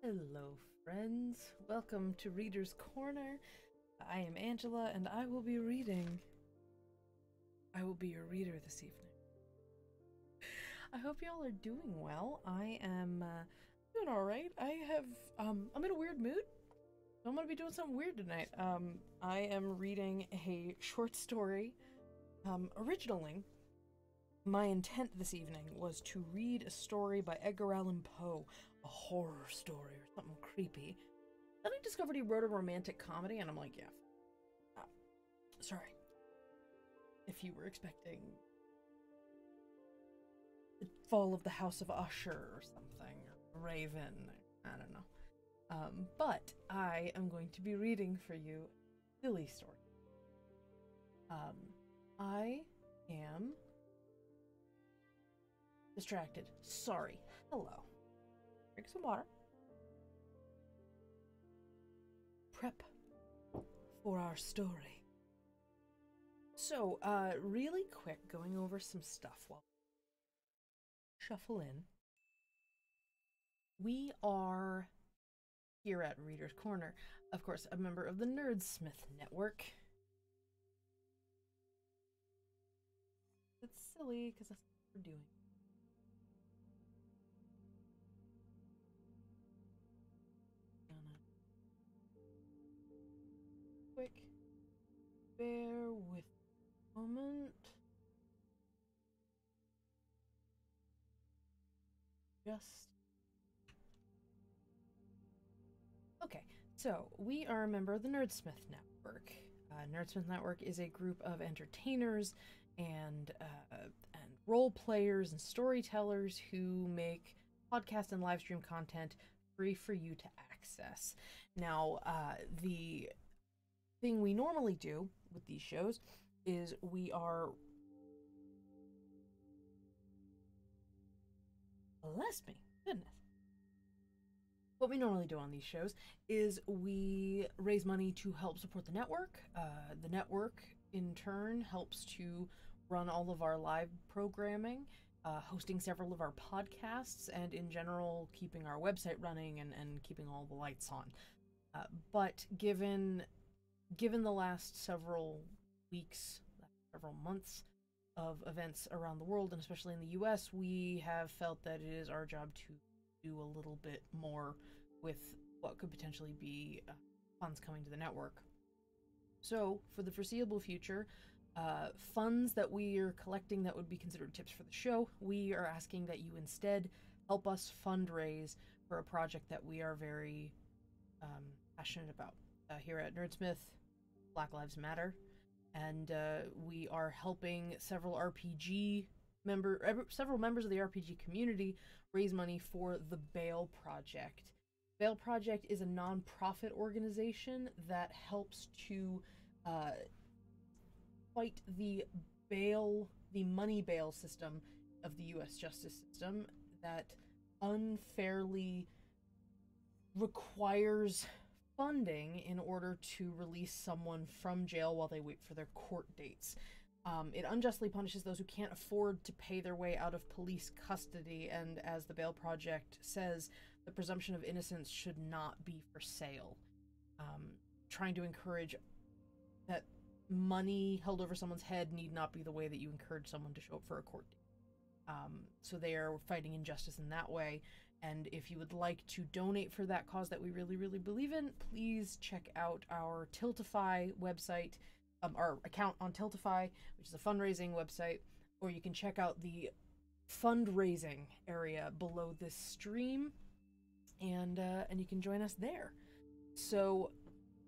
Hello, friends. Welcome to Reader's Corner. I am Angela, and I will be reading. I will be your reader this evening. I hope y'all are doing well. I am doing all right. I'm in a weird mood. So I'm gonna be doing something weird tonight. I am reading a short story. Originally, my intent this evening was to read a story by Edgar Allan Poe, a horror story or something creepy. Then I discovered he wrote a romantic comedy, and I'm like, yeah. Sorry. If you were expecting the fall of the House of Usher or something, or Raven, I don't know. But I am going to be reading for you a silly story. I am distracted. Sorry. Hello. Drink some water. Prep for our story. So, really quick, going over some stuff while shuffle in. We are here at Reader's Corner, of course, a member of the Nerdsmith Network. It's silly because that's what we're doing. Quick, bear with a moment. Just okay. So we are a member of the Nerdsmith Network. Nerdsmith Network is a group of entertainers and role players and storytellers who make podcast and live stream content free for you to access. Now, the thing we normally do with these shows is we are... Bless me. Goodness. What we normally do on these shows is we raise money to help support the network. The network, in turn, helps to run all of our live programming, hosting several of our podcasts, and in general, keeping our website running and keeping all the lights on. But given the last several weeks, several months of events around the world, and especially in the US, we have felt that it is our job to do a little bit more with what could potentially be funds coming to the network. So, for the foreseeable future, funds that we are collecting that would be considered tips for the show, we are asking that you instead help us fundraise for a project that we are very passionate about. Here at Nerdsmith, Black Lives Matter, and we are helping several members of the RPG community raise money for the Bail Project. Bail Project is a non-profit organization that helps to fight the money bail system of the U.S. justice system that unfairly requires funding in order to release someone from jail while they wait for their court dates. It unjustly punishes those who can't afford to pay their way out of police custody, and as the Bail Project says, the presumption of innocence should not be for sale. Trying to encourage that money held over someone's head need not be the way that you encourage someone to show up for a court date. So they are fighting injustice in that way. And if you would like to donate for that cause that we really, really believe in, please check out our Tiltify website, our account on Tiltify, which is a fundraising website, or you can check out the fundraising area below this stream, and you can join us there. So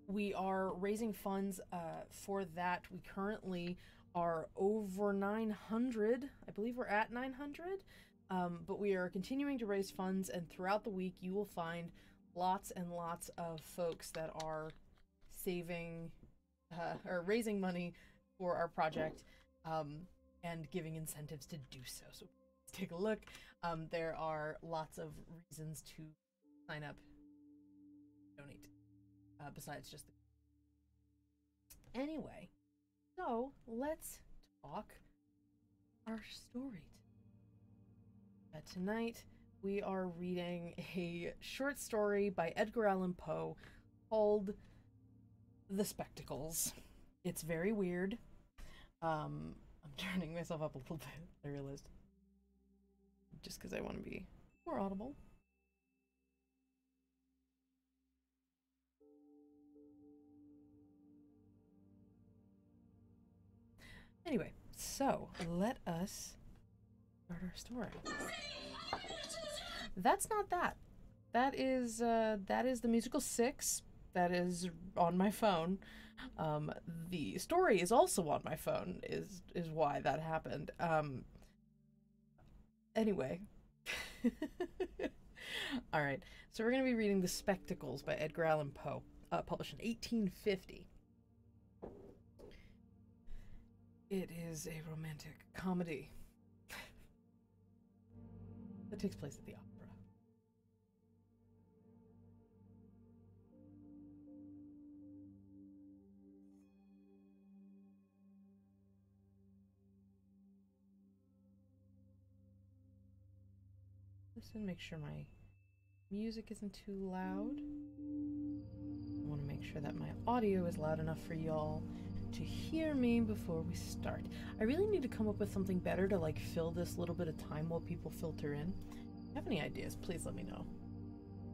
we are raising funds for that. We currently are over 900. I believe we're at 900. But we are continuing to raise funds, and throughout the week you will find lots and lots of folks that are saving or raising money for our project and giving incentives to do so. So let's take a look. There are lots of reasons to sign up, donate, besides just the... Anyway, so let's talk our story. Tonight we are reading a short story by Edgar Allan Poe called The Spectacles. It's very weird. I'm turning myself up a little bit, I realized. Just because I want to be more audible. Anyway, so let us start our story. That's not that. That is the musical 6 that is on my phone. The story is also on my phone, is why that happened. Anyway. Alright, so we're going to be reading The Spectacles by Edgar Allan Poe, published in 1850. It is a romantic comedy that takes place at the opera. Listen, make sure my music isn't too loud. I want to make sure that my audio is loud enough for y'all to hear me before we start. I really need to come up with something better to like fill this little bit of time while people filter in. If you have any ideas, please let me know.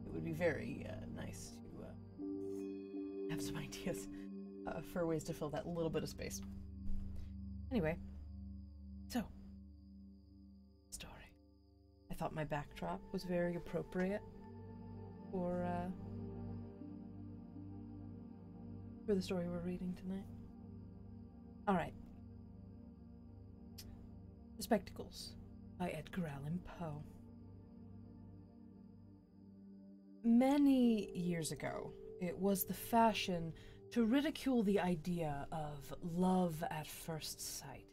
It would be very nice to have some ideas for ways to fill that little bit of space. Anyway, so story. I thought my backdrop was very appropriate for the story we're reading tonight. Alright. The Spectacles by Edgar Allan Poe. Many years ago, it was the fashion to ridicule the idea of love at first sight.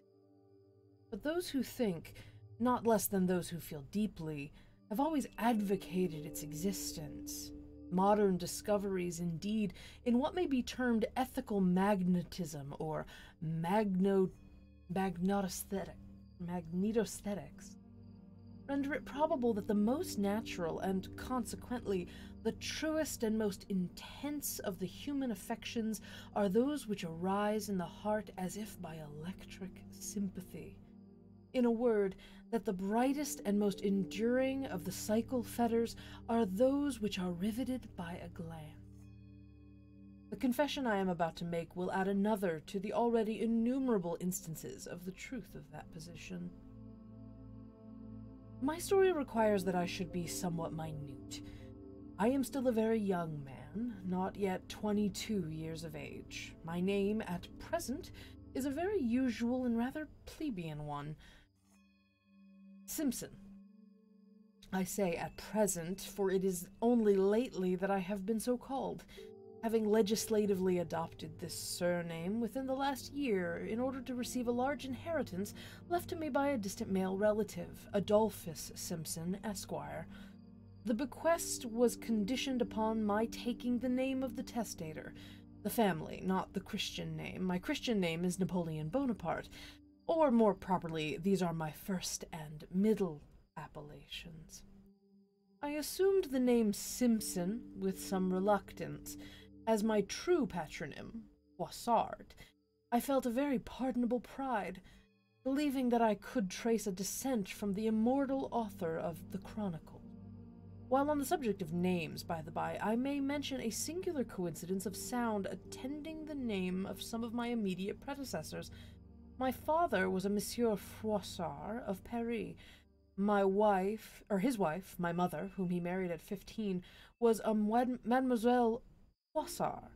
But those who think, not less than those who feel deeply, have always advocated its existence. Modern discoveries, indeed, in what may be termed ethical magnetism or magnetosthetics, render it probable that the most natural and, consequently, the truest and most intense of the human affections are those which arise in the heart as if by electric sympathy. In a word, that the brightest and most enduring of the psychal fetters are those which are riveted by a glance. The confession I am about to make will add another to the already innumerable instances of the truth of that position. My story requires that I should be somewhat minute. I am still a very young man, not yet 22 years of age. My name, at present, is a very usual and rather plebeian one. Simpson. I say at present, for it is only lately that I have been so called, having legislatively adopted this surname within the last year in order to receive a large inheritance left to me by a distant male relative, Adolphus Simpson, Esquire. The bequest was conditioned upon my taking the name of the testator, the family, not the Christian name. My Christian name is Napoleon Bonaparte. Or, more properly, these are my first and middle appellations. I assumed the name Simpson with some reluctance. As my true patronym, Froissart, I felt a very pardonable pride, believing that I could trace a descent from the immortal author of the Chronicle. While on the subject of names, by the by, I may mention a singular coincidence of sound attending the name of some of my immediate predecessors. My father was a Monsieur Froissart of Paris. My wife, or his wife, my mother, whom he married at 15, was a Mademoiselle Froissart,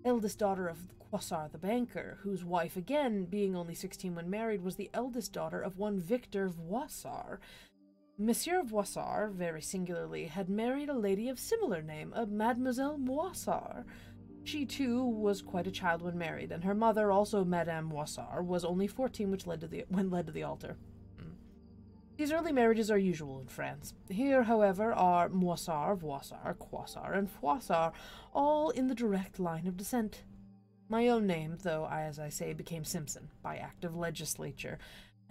eldest daughter of Froissart the banker, whose wife, again, being only 16 when married, was the eldest daughter of one Victor Froissart. Monsieur Froissart, very singularly, had married a lady of similar name, a Mademoiselle Froissart. She, too, was quite a child when married, and her mother, also Madame Froissart, was only 14 when led to the altar. These early marriages are usual in France. Here, however, are Moissart, Voissart, Croissart, and Froissart, all in the direct line of descent. My own name, though, as I say, became Simpson by act of legislature,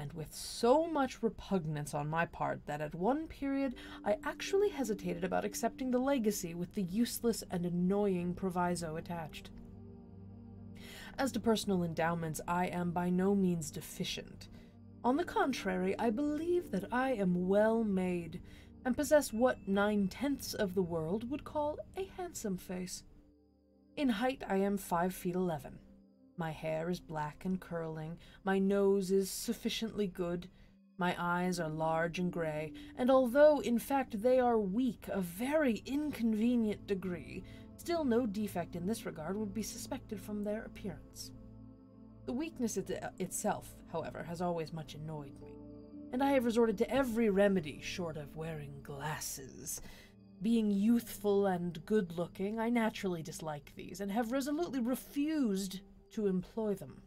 and with so much repugnance on my part that at one period I actually hesitated about accepting the legacy with the useless and annoying proviso attached. As to personal endowments, I am by no means deficient. On the contrary, I believe that I am well made, and possess what 9/10 of the world would call a handsome face. In height I am 5'11". My hair is black and curling, my nose is sufficiently good, my eyes are large and grey, and although in fact they are weak a very inconvenient degree, still no defect in this regard would be suspected from their appearance. The weakness itself, however, has always much annoyed me, and I have resorted to every remedy short of wearing glasses. Being youthful and good-looking, I naturally dislike these, and have resolutely refused to employ them.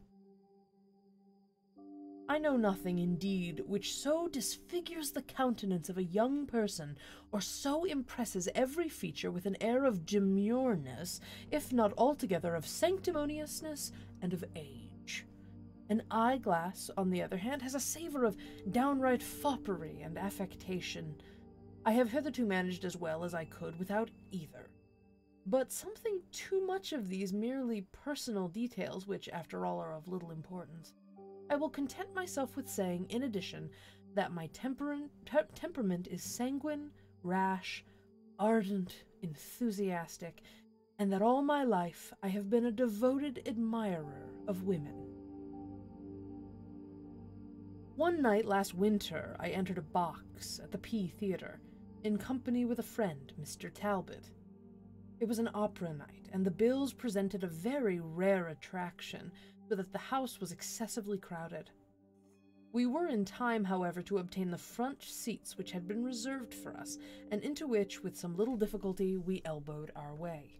I know nothing, indeed, which so disfigures the countenance of a young person, or so impresses every feature with an air of demureness, if not altogether of sanctimoniousness and of age. An eyeglass, on the other hand, has a savour of downright foppery and affectation. I have hitherto managed as well as I could without either. But something too much of these merely personal details, which after all are of little importance. I will content myself with saying, in addition, that my temperament is sanguine, rash, ardent, enthusiastic, and that all my life I have been a devoted admirer of women. One night last winter I entered a box at the P Theatre, in company with a friend, Mr. Talbot. It was an opera night, and the bills presented a very rare attraction, so that the house was excessively crowded. We were in time, however, to obtain the front seats which had been reserved for us, and into which, with some little difficulty, we elbowed our way.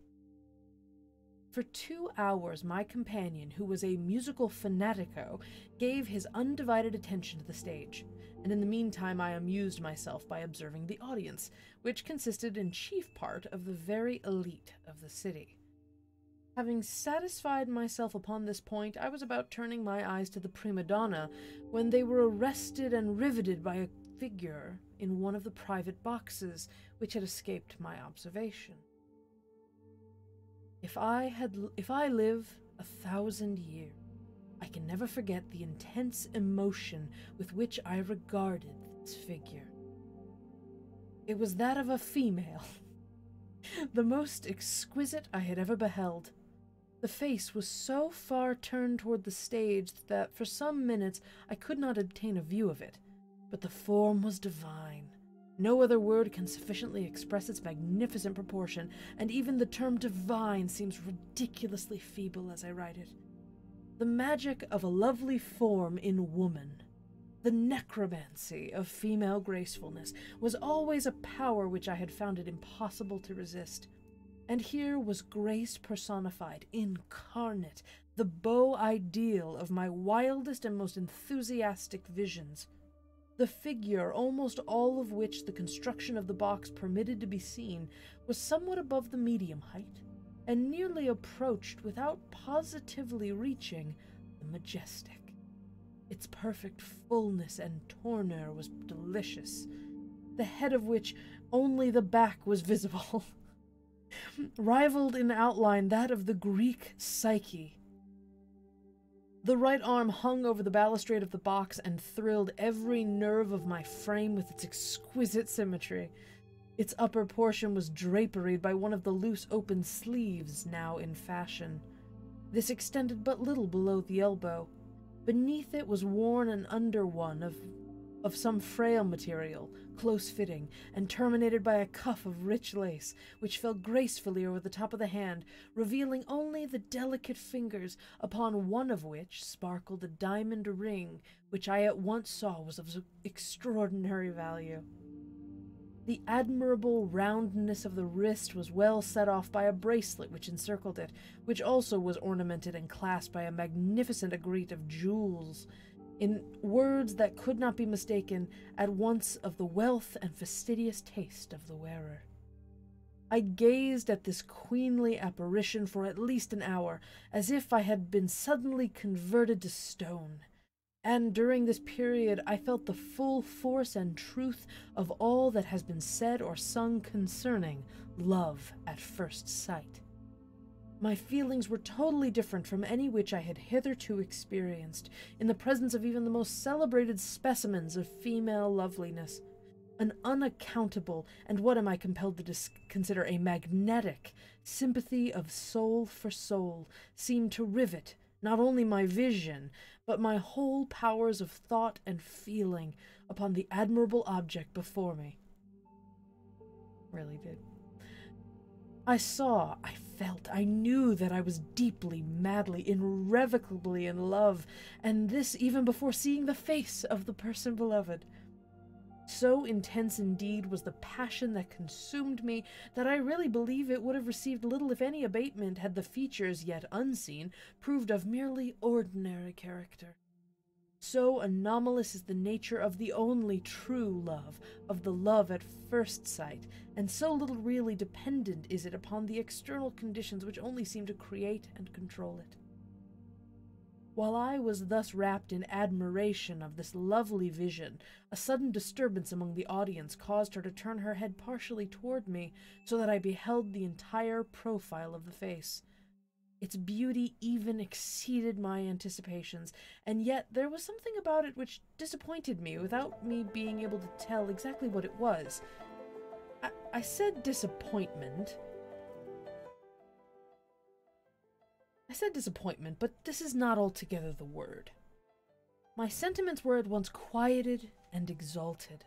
For 2 hours my companion, who was a musical fanatico, gave his undivided attention to the stage, and in the meantime I amused myself by observing the audience, which consisted in chief part of the very elite of the city. Having satisfied myself upon this point, I was about turning my eyes to the prima donna, when they were arrested and riveted by a figure in one of the private boxes which had escaped my observation. If I live 1,000 years, I can never forget the intense emotion with which I regarded this figure. It was that of a female, the most exquisite I had ever beheld. The face was so far turned toward the stage that for some minutes I could not obtain a view of it, but the form was divine. No other word can sufficiently express its magnificent proportion, and even the term divine seems ridiculously feeble as I write it. The magic of a lovely form in woman, the necromancy of female gracefulness, was always a power which I had found it impossible to resist. And here was grace personified, incarnate, the beau ideal of my wildest and most enthusiastic visions. The figure, almost all of which the construction of the box permitted to be seen, was somewhat above the medium height, and nearly approached, without positively reaching, the majestic. Its perfect fullness and tournure was delicious, the head of which only the back was visible, rivaled in outline that of the Greek Psyche. The right arm hung over the balustrade of the box and thrilled every nerve of my frame with its exquisite symmetry. Its upper portion was draperied by one of the loose open sleeves now in fashion. This extended but little below the elbow. Beneath it was worn an under one of some frail material, close-fitting, and terminated by a cuff of rich lace, which fell gracefully over the top of the hand, revealing only the delicate fingers, upon one of which sparkled a diamond ring, which I at once saw was of extraordinary value. The admirable roundness of the wrist was well set off by a bracelet which encircled it, which also was ornamented and clasped by a magnificent agate of jewels, in words that could not be mistaken, at once of the wealth and fastidious taste of the wearer. I gazed at this queenly apparition for at least an hour, as if I had been suddenly converted to stone, and during this period I felt the full force and truth of all that has been said or sung concerning love at first sight. My feelings were totally different from any which I had hitherto experienced, in the presence of even the most celebrated specimens of female loveliness. An unaccountable, and what am I compelled to consider a magnetic, sympathy of soul for soul seemed to rivet not only my vision, but my whole powers of thought and feeling upon the admirable object before me. Really did. I saw, I felt, I knew that I was deeply, madly, irrevocably in love, and this even before seeing the face of the person beloved. So intense indeed was the passion that consumed me that I really believe it would have received little if any abatement had the features, yet unseen, proved of merely ordinary character. So anomalous is the nature of the only true love, of the love at first sight, and so little really dependent is it upon the external conditions which only seem to create and control it. While I was thus wrapped in admiration of this lovely vision, a sudden disturbance among the audience caused her to turn her head partially toward me, so that I beheld the entire profile of the face. Its beauty even exceeded my anticipations, and yet there was something about it which disappointed me without me being able to tell exactly what it was. I said disappointment. But this is not altogether the word. My sentiments were at once quieted and exalted.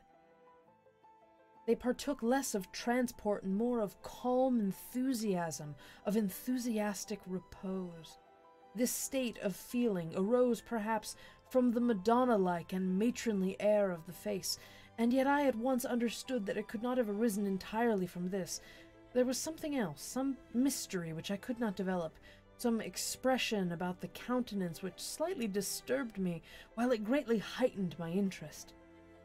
They partook less of transport and more of calm enthusiasm, of enthusiastic repose. This state of feeling arose perhaps from the Madonna-like and matronly air of the face, and yet I at once understood that it could not have arisen entirely from this. There was something else, some mystery which I could not develop, some expression about the countenance which slightly disturbed me, while it greatly heightened my interest.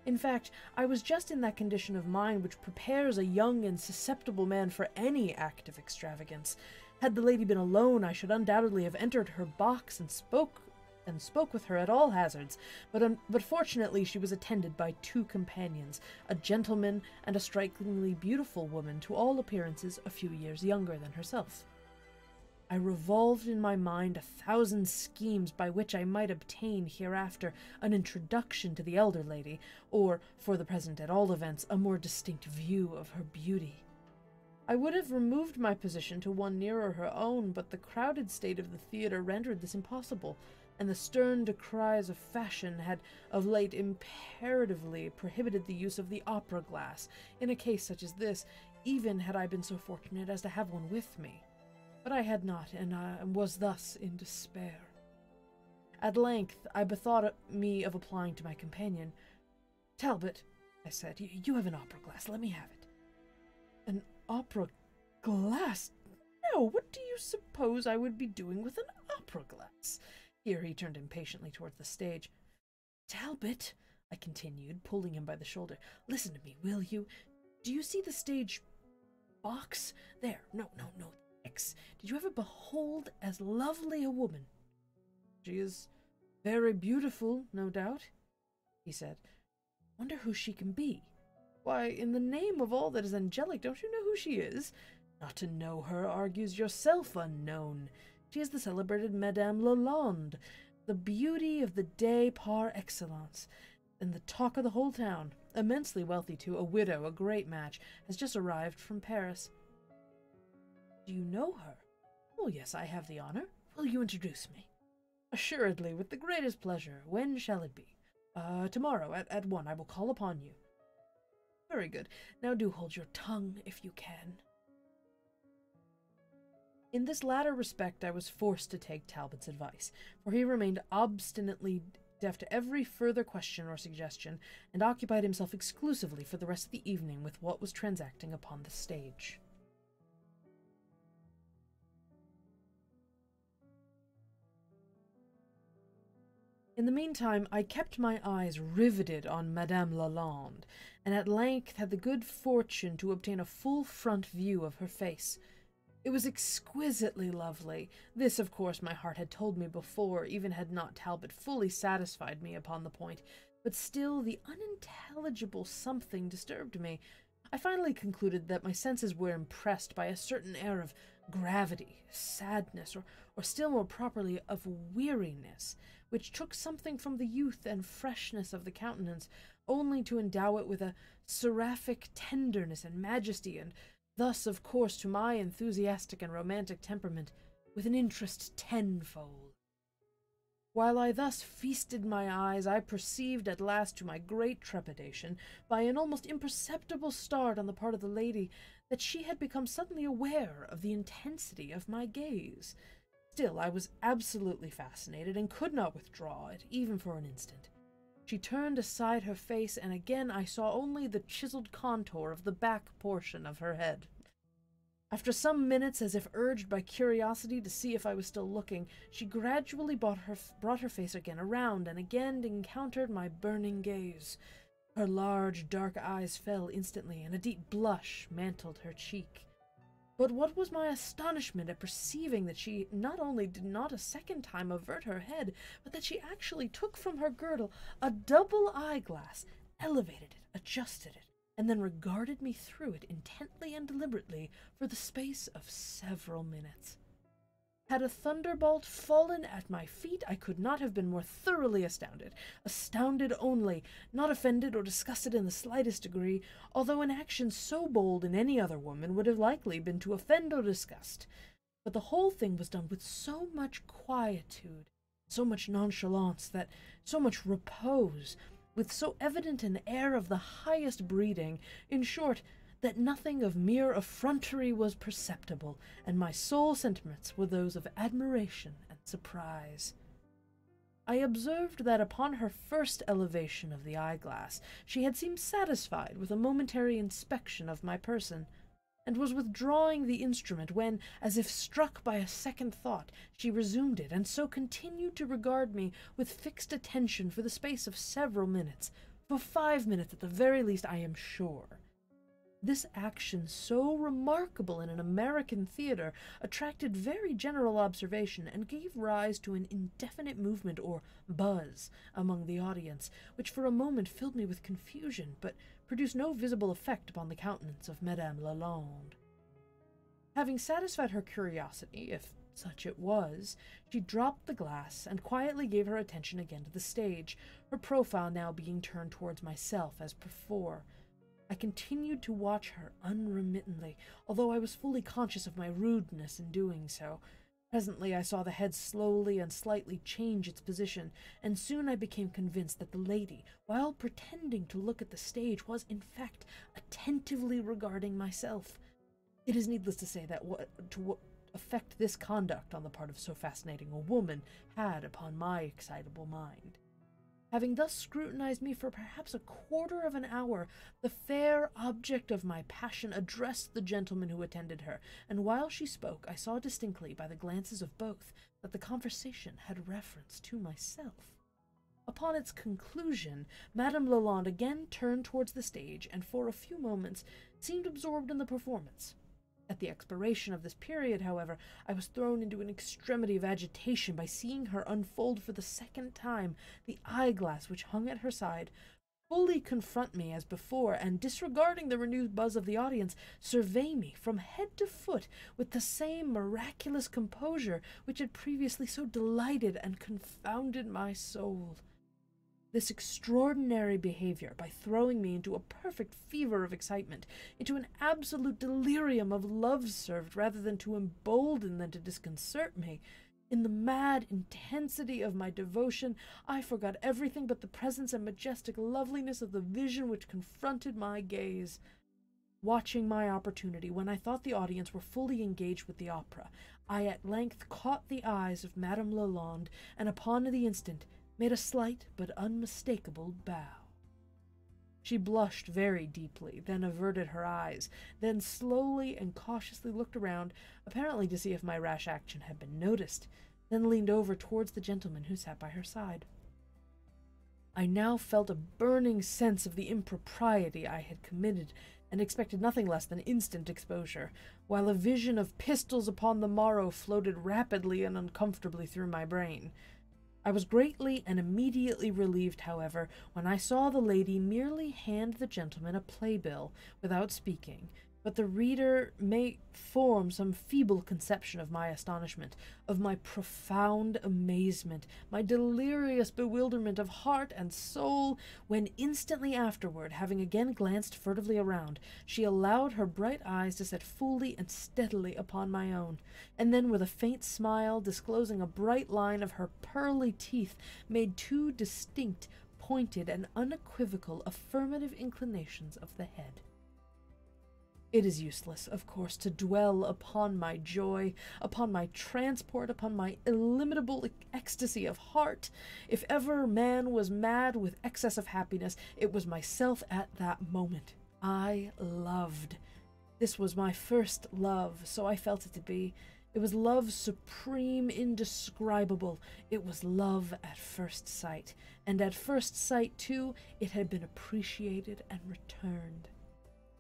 In fact, I was just in that condition of mind which prepares a young and susceptible man for any act of extravagance. Had the lady been alone, I should undoubtedly have entered her box and spoke with her at all hazards, but fortunately she was attended by two companions, a gentleman and a strikingly beautiful woman, to all appearances a few years younger than herself. I revolved in my mind 1,000 schemes by which I might obtain hereafter an introduction to the elder lady, or, for the present at all events, a more distinct view of her beauty. I would have removed my position to one nearer her own, but the crowded state of the theatre rendered this impossible, and the stern decrees of fashion had of late imperatively prohibited the use of the opera-glass in a case such as this, even had I been so fortunate as to have one with me. But I had not, and I was thus in despair. At length I bethought me of applying to my companion. "Talbot," I said, "you have an opera-glass. Let me have it." "An opera-glass? No, what do you suppose I would be doing with an opera-glass?" Here he turned impatiently towards the stage. "Talbot," I continued, pulling him by the shoulder, "listen to me, will you? Do you see the stage box? There, no. Did you ever behold as lovely a woman?" "She is very beautiful, no doubt," he said. "Wonder who she can be. Why, in the name of all that is angelic, don't you know who she is? Not to know her argues yourself unknown. She is the celebrated Madame Lalande, the beauty of the day par excellence, and the talk of the whole town. Immensely wealthy, too, a widow, a great match, has just arrived from Paris." "Do you know her?" "Oh, yes, I have the honor. Will you introduce me?" "Assuredly, with the greatest pleasure. When shall it be?" Tomorrow, at 1. I will call upon you." "Very good. Now do hold your tongue, if you can." In this latter respect I was forced to take Talbot's advice, for he remained obstinately deaf to every further question or suggestion, and occupied himself exclusively for the rest of the evening with what was transacting upon the stage. In the meantime, I kept my eyes riveted on Madame Lalande, and at length had the good fortune to obtain a full front view of her face. It was exquisitely lovely. This, of course, my heart had told me before, even had not Talbot fully satisfied me upon the point, but still the unintelligible something disturbed me. I finally concluded that my senses were impressed by a certain air of gravity, sadness, or still more properly, of weariness, which took something from the youth and freshness of the countenance, only to endow it with a seraphic tenderness and majesty, and thus, of course, to my enthusiastic and romantic temperament, with an interest tenfold. While I thus feasted my eyes, I perceived at last, to my great trepidation, by an almost imperceptible start on the part of the lady, that she had become suddenly aware of the intensity of my gaze. Still, I was absolutely fascinated, and could not withdraw it, even for an instant. She turned aside her face, and again I saw only the chiseled contour of the back portion of her head. After some minutes, as if urged by curiosity to see if I was still looking, she gradually brought her face again around, and again encountered my burning gaze. Her large, dark eyes fell instantly, and a deep blush mantled her cheek. But what was my astonishment at perceiving that she not only did not a second time avert her head, but that she actually took from her girdle a double eyeglass, elevated it, adjusted it, and then regarded me through it intently and deliberately for the space of several minutes. Had a thunderbolt fallen at my feet, I could not have been more thoroughly astounded. Astounded only, not offended or disgusted in the slightest degree, although an action so bold in any other woman would have likely been to offend or disgust. But the whole thing was done with so much quietude, so much nonchalance, so much repose, with so evident an air of the highest breeding, in short, that nothing of mere effrontery was perceptible, and my sole sentiments were those of admiration and surprise. I observed that upon her first elevation of the eyeglass she had seemed satisfied with a momentary inspection of my person, and was withdrawing the instrument when, as if struck by a second thought, she resumed it, and so continued to regard me with fixed attention for the space of several minutes, for 5 minutes at the very least, I am sure. This action, so remarkable in an American theater, attracted very general observation, and gave rise to an indefinite movement or buzz among the audience, which for a moment filled me with confusion, but produced no visible effect upon the countenance of Madame Lalande. Having satisfied her curiosity, if such it was, she dropped the glass, and quietly gave her attention again to the stage, her profile now being turned towards myself as before. I continued to watch her unremittingly, although I was fully conscious of my rudeness in doing so. Presently I saw the head slowly and slightly change its position, and soon I became convinced that the lady, while pretending to look at the stage, was in fact attentively regarding myself. It is needless to say that what effect this conduct on the part of so fascinating a woman had upon my excitable mind. Having thus scrutinized me for perhaps a quarter of an hour, the fair object of my passion addressed the gentleman who attended her, and while she spoke, I saw distinctly by the glances of both that the conversation had reference to myself. Upon its conclusion, Madame Lalande again turned towards the stage, and for a few moments seemed absorbed in the performance. At the expiration of this period, however, I was thrown into an extremity of agitation by seeing her unfold for the second time the eyeglass which hung at her side, fully confront me as before, and, disregarding the renewed buzz of the audience, survey me from head to foot with the same miraculous composure which had previously so delighted and confounded my soul. This extraordinary behavior, by throwing me into a perfect fever of excitement, into an absolute delirium of love, served rather than to embolden than to disconcert me. In the mad intensity of my devotion, I forgot everything but the presence and majestic loveliness of the vision which confronted my gaze. Watching my opportunity, when I thought the audience were fully engaged with the opera, I at length caught the eyes of Madame Lalande, and upon the instant made a slight but unmistakable bow. She blushed very deeply, then averted her eyes, then slowly and cautiously looked around, apparently to see if my rash action had been noticed, then leaned over towards the gentleman who sat by her side. I now felt a burning sense of the impropriety I had committed, and expected nothing less than instant exposure, while a vision of pistols upon the morrow floated rapidly and uncomfortably through my brain. I was greatly and immediately relieved, however, when I saw the lady merely hand the gentleman a playbill without speaking, but the reader may form some feeble conception of my astonishment, of my profound amazement, my delirious bewilderment of heart and soul, when instantly afterward, having again glanced furtively around, she allowed her bright eyes to set fully and steadily upon my own, and then with a faint smile, disclosing a bright line of her pearly teeth, made two distinct, pointed, and unequivocal affirmative inclinations of the head. It is useless, of course, to dwell upon my joy, upon my transport, upon my illimitable ecstasy of heart. If ever man was mad with excess of happiness, it was myself at that moment. I loved. This was my first love, so I felt it to be. It was love supreme, indescribable. It was love at first sight. And at first sight, too, it had been appreciated and returned.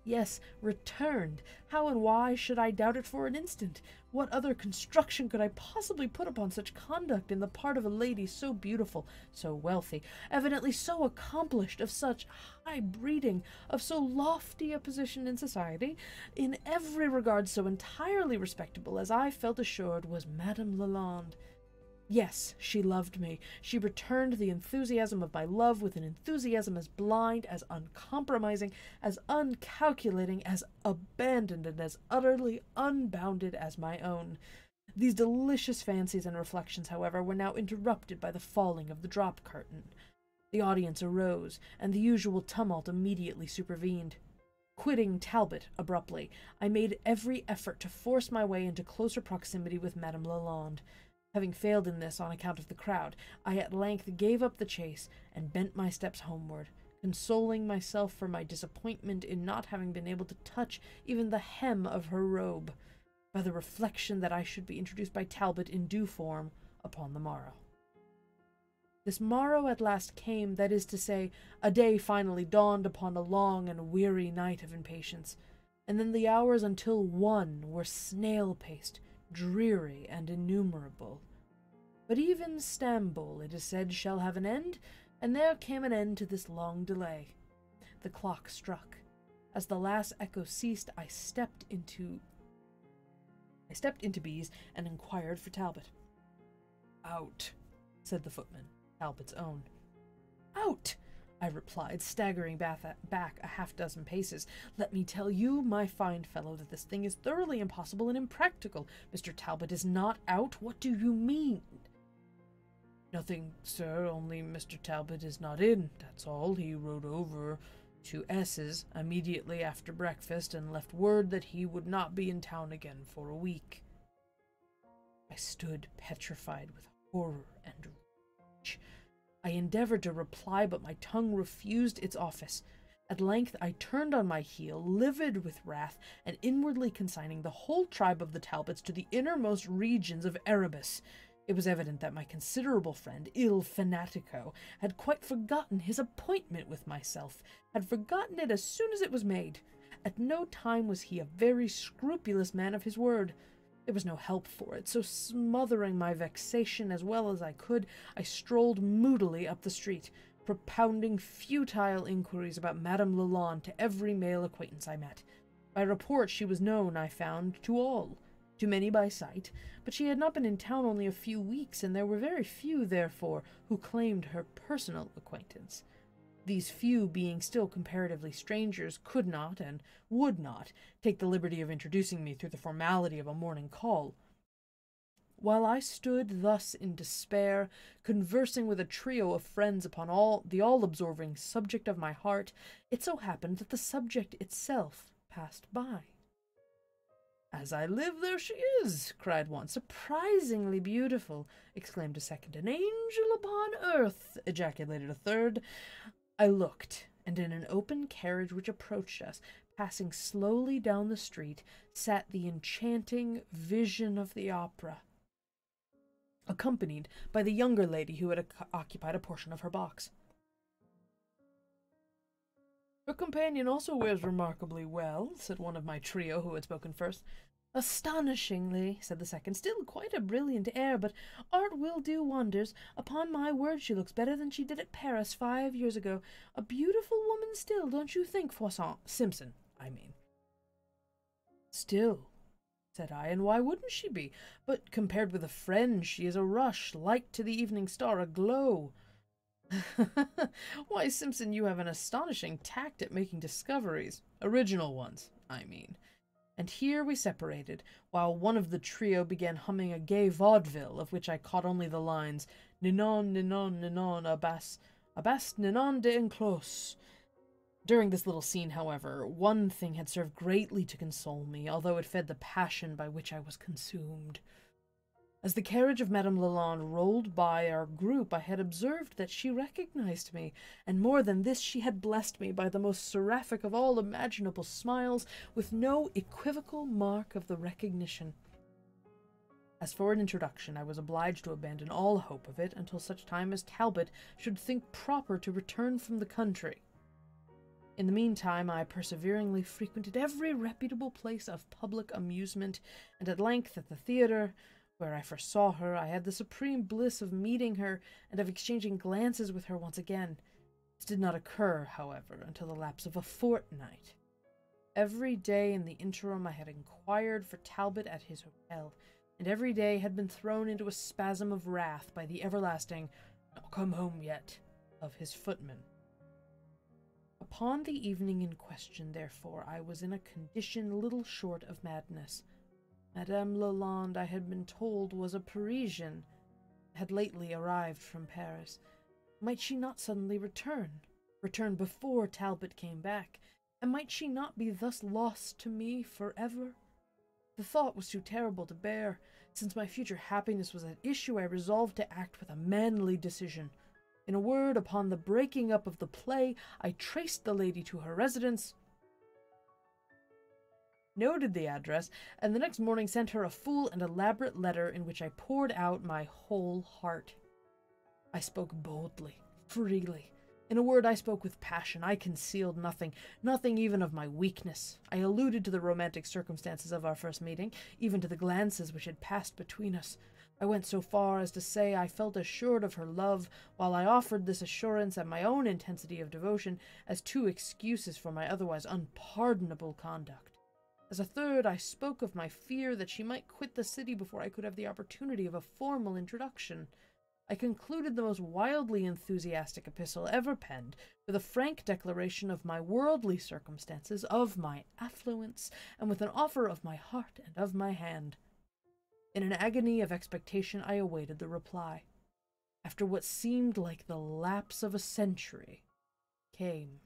Yes, returned. How and why should I doubt it for an instant? What other construction could I possibly put upon such conduct in the part of a lady so beautiful, so wealthy, evidently so accomplished, of such high breeding, of so lofty a position in society, in every regard so entirely respectable as I felt assured was Madame Lalande? Yes, she loved me. She returned the enthusiasm of my love with an enthusiasm as blind, as uncompromising, as uncalculating, as abandoned, and as utterly unbounded as my own. These delicious fancies and reflections, however, were now interrupted by the falling of the drop curtain. The audience arose, and the usual tumult immediately supervened. Quitting Talbot abruptly, I made every effort to force my way into closer proximity with Madame Lalande. Having failed in this on account of the crowd, I at length gave up the chase and bent my steps homeward, consoling myself for my disappointment in not having been able to touch even the hem of her robe, by the reflection that I should be introduced by Talbot in due form upon the morrow. This morrow at last came, that is to say, a day finally dawned upon a long and weary night of impatience, and then the hours until 1 were snail-paced, dreary, and innumerable. But even Stamboul, it is said, shall have an end, and there came an end to this long delay. The clock struck. As the last echo ceased, I stepped into B's and inquired for Talbot. "Out," said the footman, Talbot's own. "Out!" I replied, staggering back a half-dozen paces. "Let me tell you, my fine fellow, that this thing is thoroughly impossible and impractical. Mr. Talbot is not out. What do you mean?" "Nothing, sir, only Mr. Talbot is not in, that's all. He rode over to S's immediately after breakfast and left word that he would not be in town again for a week." I stood petrified with horror and rage. I endeavored to reply, but my tongue refused its office. At length I turned on my heel, livid with wrath, and inwardly consigning the whole tribe of the Talbots to the innermost regions of Erebus. It was evident that my considerable friend, Il Fanatico, had quite forgotten his appointment with myself, had forgotten it as soon as it was made. At no time was he a very scrupulous man of his word. There was no help for it, so smothering my vexation as well as I could, I strolled moodily up the street, propounding futile inquiries about Madame Lalande to every male acquaintance I met. By report she was known, I found, to all, to many by sight, but she had not been in town only a few weeks, and there were very few, therefore, who claimed her personal acquaintance. These few, being still comparatively strangers, could not, and would not, take the liberty of introducing me through the formality of a morning call. While I stood thus in despair, conversing with a trio of friends upon the all-absorbing subject of my heart, it so happened that the subject itself passed by. "As I live, there she is!" cried one. "Surprisingly beautiful!" exclaimed a second. "An angel upon earth!" ejaculated a third. I looked, and in an open carriage which approached us, passing slowly down the street, sat the enchanting Vision of the Opera, accompanied by the younger lady who had occupied a portion of her box. Her companion also wears remarkably well, said one of my trio who had spoken first. Astonishingly, said the second. Still quite a brilliant air, but art will do wonders. Upon my word, she looks better than she did at Paris 5 years ago. A beautiful woman still, don't you think, Simpson, I mean. Still, said I, and why wouldn't she be? But compared with a friend, she is a rush, light to the evening star, a glow. Why, Simpson, you have an astonishing tact at making discoveries. Original ones, I mean. And here we separated, while one of the trio began humming a gay vaudeville, of which I caught only the lines, Ninon, ninon, ninon, abast ninon de enclos. During this little scene, however, one thing had served greatly to console me, although it fed the passion by which I was consumed. As the carriage of Madame Lalande rolled by our group, I had observed that she recognized me, and more than this, she had blessed me by the most seraphic of all imaginable smiles, with no equivocal mark of the recognition. As for an introduction, I was obliged to abandon all hope of it until such time as Talbot should think proper to return from the country. In the meantime, I perseveringly frequented every reputable place of public amusement, and at length at the theatre, where I first saw her, I had the supreme bliss of meeting her and of exchanging glances with her once again. This did not occur, however, until the lapse of a fortnight. Every day in the interim I had inquired for Talbot at his hotel, and every day had been thrown into a spasm of wrath by the everlasting "Not come home yet" of his footman. Upon the evening in question, therefore, I was in a condition little short of madness. Madame Lalande, I had been told, was a Parisian, had lately arrived from Paris. Might she not suddenly return before Talbot came back, and might she not be thus lost to me forever? The thought was too terrible to bear. Since my future happiness was at issue, I resolved to act with a manly decision. In a word, upon the breaking up of the play, I traced the lady to her residence, noted the address, and the next morning sent her a full and elaborate letter in which I poured out my whole heart. I spoke boldly, freely. In a word, I spoke with passion. I concealed nothing, nothing even of my weakness. I alluded to the romantic circumstances of our first meeting, even to the glances which had passed between us. I went so far as to say I felt assured of her love, while I offered this assurance and my own intensity of devotion as two excuses for my otherwise unpardonable conduct. As a third, I spoke of my fear that she might quit the city before I could have the opportunity of a formal introduction. I concluded the most wildly enthusiastic epistle ever penned with a frank declaration of my worldly circumstances, of my affluence, and with an offer of my heart and of my hand. In an agony of expectation, I awaited the reply. After what seemed like the lapse of a century, came.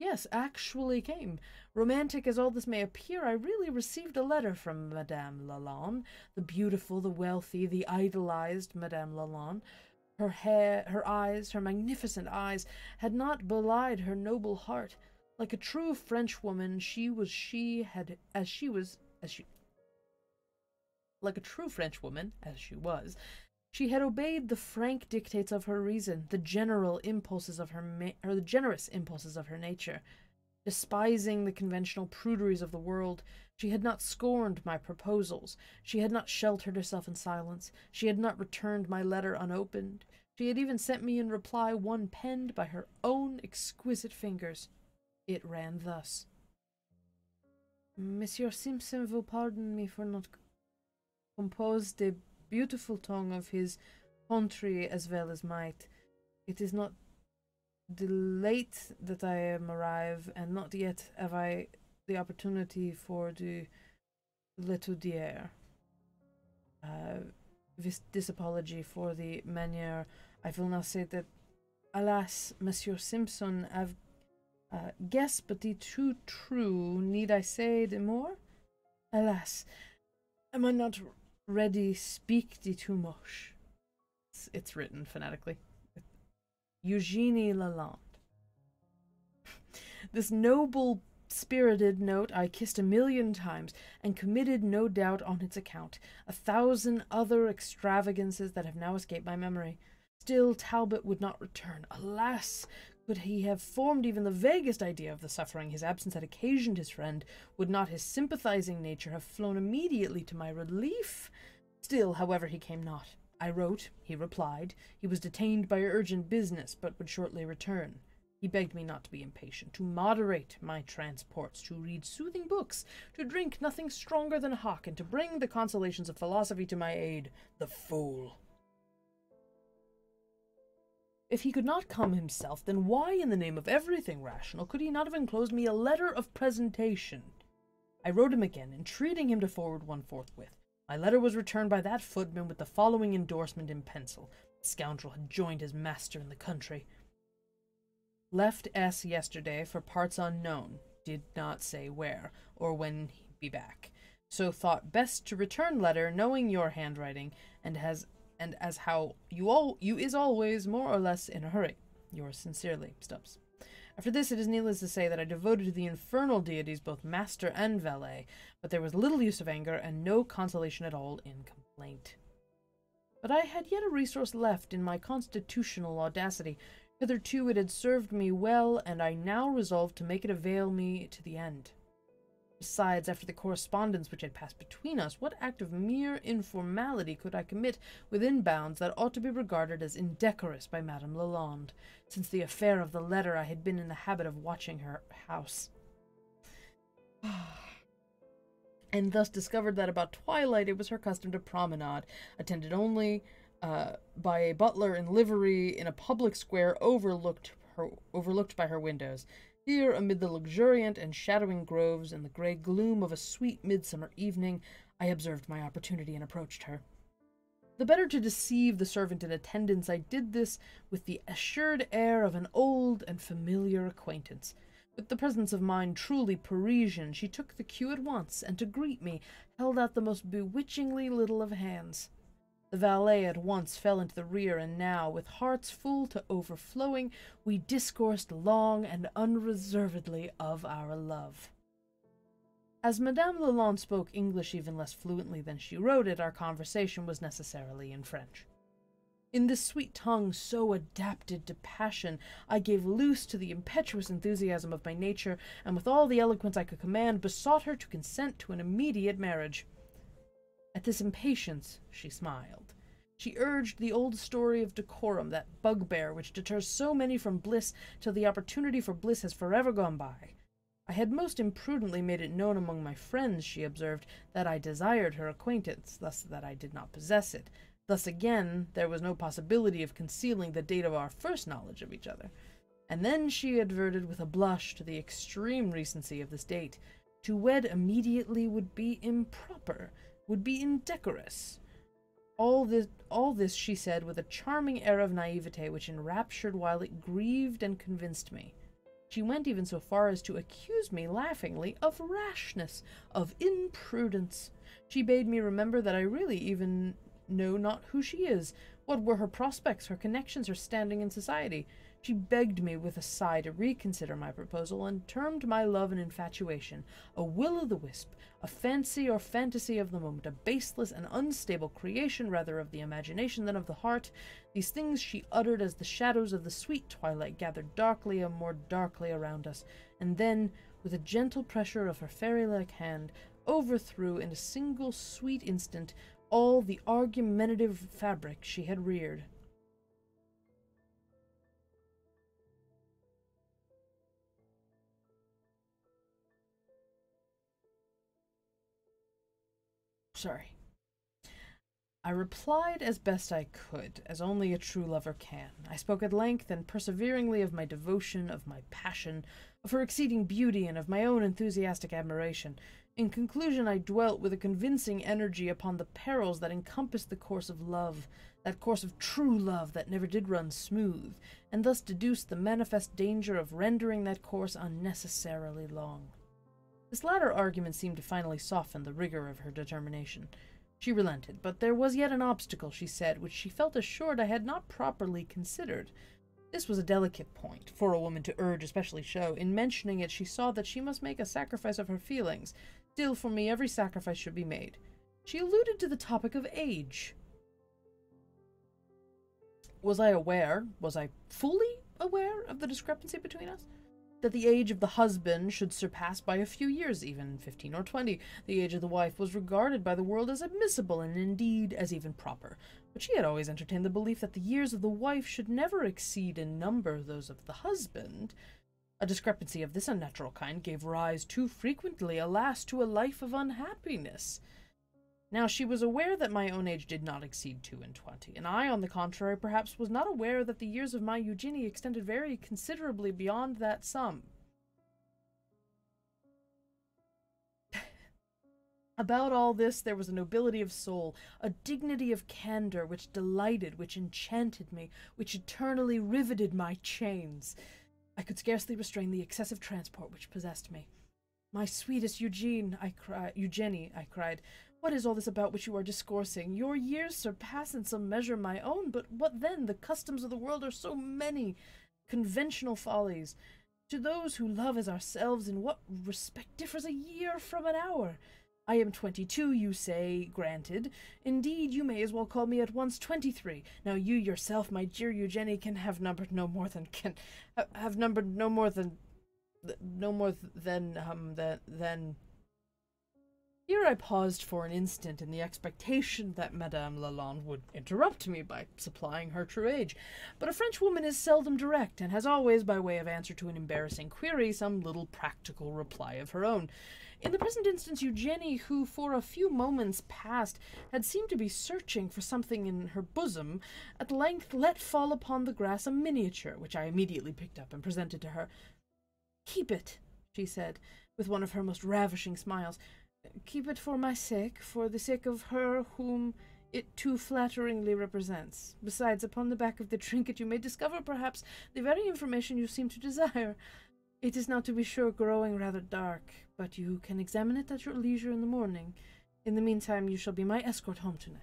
Yes, actually came. Romantic as all this may appear, I really received a letter from Madame Lalande, the beautiful, the wealthy, the idolized Madame Lalande. Her hair, her eyes, her magnificent eyes, had not belied her noble heart. Like a true Frenchwoman, like a true Frenchwoman, as she was, she had obeyed the frank dictates of her reason, the generous impulses of her nature. Despising the conventional pruderies of the world, she had not scorned my proposals. She had not sheltered herself in silence. She had not returned my letter unopened. She had even sent me in reply one penned by her own exquisite fingers. It ran thus: Monsieur Simpson will pardon me for not compose the beautiful tongue of his country as well as might. It is not the late that I am arrive, and not yet have I the opportunity for the l'étudier. This apology for the manière. I will now say that, alas, Monsieur Simpson, I've guessed but the too true. Need I say the more? Alas, am I not ready speak the too much? It's written phonetically. Eugenie Lalande. This noble spirited note I kissed 1,000,000 times, and committed, no doubt, on its account 1,000 other extravagances that have now escaped my memory. Still Talbot would not return. Alas! Could he have formed even the vaguest idea of the suffering his absence had occasioned his friend, would not his sympathizing nature have flown immediately to my relief? Still, however, he came not. I wrote, he replied. He was detained by urgent business, but would shortly return. He begged me not to be impatient, to moderate my transports, to read soothing books, to drink nothing stronger than hock, and to bring the consolations of philosophy to my aid. The fool! If he could not come himself, then why, in the name of everything rational, could he not have enclosed me a letter of presentation? I wrote him again, entreating him to forward one forthwith. My letter was returned by that footman with the following endorsement in pencil. The scoundrel had joined his master in the country. Left S yesterday for parts unknown. Did not say where, or when he'd be back. So thought best to return letter, knowing your handwriting, and as how you is always more or less in a hurry. Yours sincerely, Stubbs. After this, it is needless to say that I devoted to the infernal deities both master and valet, but there was little use of anger and no consolation at all in complaint. But I had yet a resource left in my constitutional audacity. Hitherto it had served me well, and I now resolved to make it avail me to the end. Besides, after the correspondence which had passed between us, what act of mere informality could I commit within bounds that ought to be regarded as indecorous by Madame Lalande? Since the affair of the letter, I had been in the habit of watching her house, and thus discovered that about twilight it was her custom to promenade, attended only by a butler in livery, in a public square overlooked by her windows. Here, amid the luxuriant and shadowing groves and the grey gloom of a sweet midsummer evening, I observed my opportunity and approached her. The better to deceive the servant in attendance, I did this with the assured air of an old and familiar acquaintance. With the presence of mind truly Parisian, she took the cue at once, and to greet me, held out the most bewitchingly little of hands. The valet at once fell into the rear, and now, with hearts full to overflowing, we discoursed long and unreservedly of our love. As Madame Lalande spoke English even less fluently than she wrote it, our conversation was necessarily in French. In this sweet tongue, so adapted to passion, I gave loose to the impetuous enthusiasm of my nature, and with all the eloquence I could command, besought her to consent to an immediate marriage. At this impatience she smiled. She urged the old story of decorum, that bugbear which deters so many from bliss till the opportunity for bliss has forever gone by. I had most imprudently made it known among my friends, she observed, that I desired her acquaintance, thus that I did not possess it. Thus again there was no possibility of concealing the date of our first knowledge of each other. And then she adverted with a blush to the extreme recency of this date. To wed immediately would be improper, would be indecorous. All this she said with a charming air of naivete which enraptured while it grieved and convinced me. She went even so far as to accuse me laughingly of rashness, of imprudence. She bade me remember that I really even know not who she is, what were her prospects, her connections, her standing in society. She begged me with a sigh to reconsider my proposal, and termed my love an infatuation, a will-o'-the-wisp, a fancy or fantasy of the moment, a baseless and unstable creation rather of the imagination than of the heart. These things she uttered as the shadows of the sweet twilight gathered darkly and more darkly around us, and then, with a gentle pressure of her fairy-like hand, overthrew in a single sweet instant all the argumentative fabric she had reared. I replied as best I could, as only a true lover can. I spoke at length and perseveringly of my devotion, of my passion, of her exceeding beauty, and of my own enthusiastic admiration. In conclusion, I dwelt with a convincing energy upon the perils that encompassed the course of love, that course of true love that never did run smooth, and thus deduced the manifest danger of rendering that course unnecessarily long. This latter argument seemed to finally soften the rigor of her determination. She relented, but there was yet an obstacle, she said, which she felt assured I had not properly considered. This was a delicate point, for a woman to urge, especially so. In mentioning it, she saw that she must make a sacrifice of her feelings. Still, for me, every sacrifice should be made. She alluded to the topic of age. Was I fully aware of the discrepancy between us? That the age of the husband should surpass by a few years, even 15 or 20. The age of the wife was regarded by the world as admissible and indeed as even proper. But she had always entertained the belief that the years of the wife should never exceed in number those of the husband. A discrepancy of this unnatural kind gave rise too frequently, alas, to a life of unhappiness. Now she was aware that my own age did not exceed 22, and I, on the contrary, perhaps was not aware that the years of my Eugenie extended very considerably beyond that sum. About all this there was a nobility of soul, a dignity of candor which delighted, which enchanted me, which eternally riveted my chains. I could scarcely restrain the excessive transport which possessed me. "My sweetest Eugenie," I cried, "what is all this about which you are discoursing? Your years surpass in some measure my own, but what then? The customs of the world are so many conventional follies. To those who love as ourselves, in what respect differs a year from an hour? I am 22, you say, granted. Indeed, you may as well call me at once 23. Now you yourself, my dear Eugenie, have numbered no more than Here I paused for an instant in the expectation that Madame Lalande would interrupt me by supplying her true age. But a Frenchwoman is seldom direct, and has always, by way of answer to an embarrassing query, some little practical reply of her own. In the present instance, Eugenie, who for a few moments past had seemed to be searching for something in her bosom, at length let fall upon the grass a miniature, which I immediately picked up and presented to her. "Keep it," she said, with one of her most ravishing smiles. "Keep it for my sake, for the sake of her whom it too flatteringly represents. Besides, upon the back of the trinket you may discover, perhaps, the very information you seem to desire. It is now, to be sure, growing rather dark, but you can examine it at your leisure in the morning. In the meantime, you shall be my escort home tonight.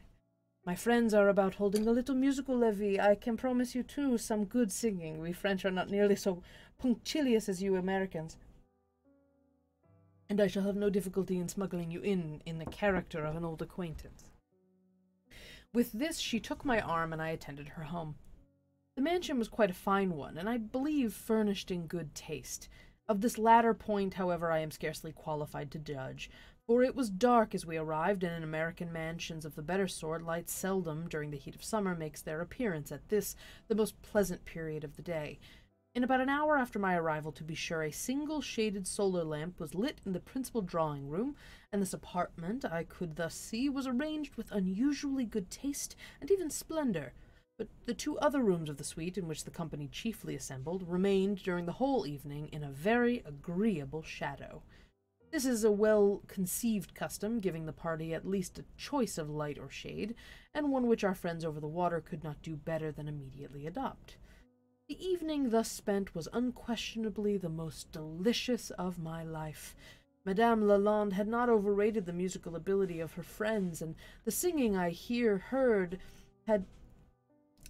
My friends are about holding a little musical levee. I can promise you, too, some good singing. We French are not nearly so punctilious as you Americans. And I shall have no difficulty in smuggling you in the character of an old acquaintance." With this, she took my arm, and I attended her home. The mansion was quite a fine one, and I believe furnished in good taste. Of this latter point, however, I am scarcely qualified to judge, for it was dark as we arrived, and in American mansions of the better sort, light seldom, during the heat of summer, makes their appearance at this, the most pleasant period of the day. In about an hour after my arrival, to be sure, a single shaded solar lamp was lit in the principal drawing-room, and this apartment, I could thus see, was arranged with unusually good taste and even splendor. But the two other rooms of the suite, in which the company chiefly assembled, remained during the whole evening in a very agreeable shadow. This is a well-conceived custom, giving the party at least a choice of light or shade, and one which our friends over the water could not do better than immediately adopt. The evening thus spent was unquestionably the most delicious of my life. Madame Lalande had not overrated the musical ability of her friends, and the singing I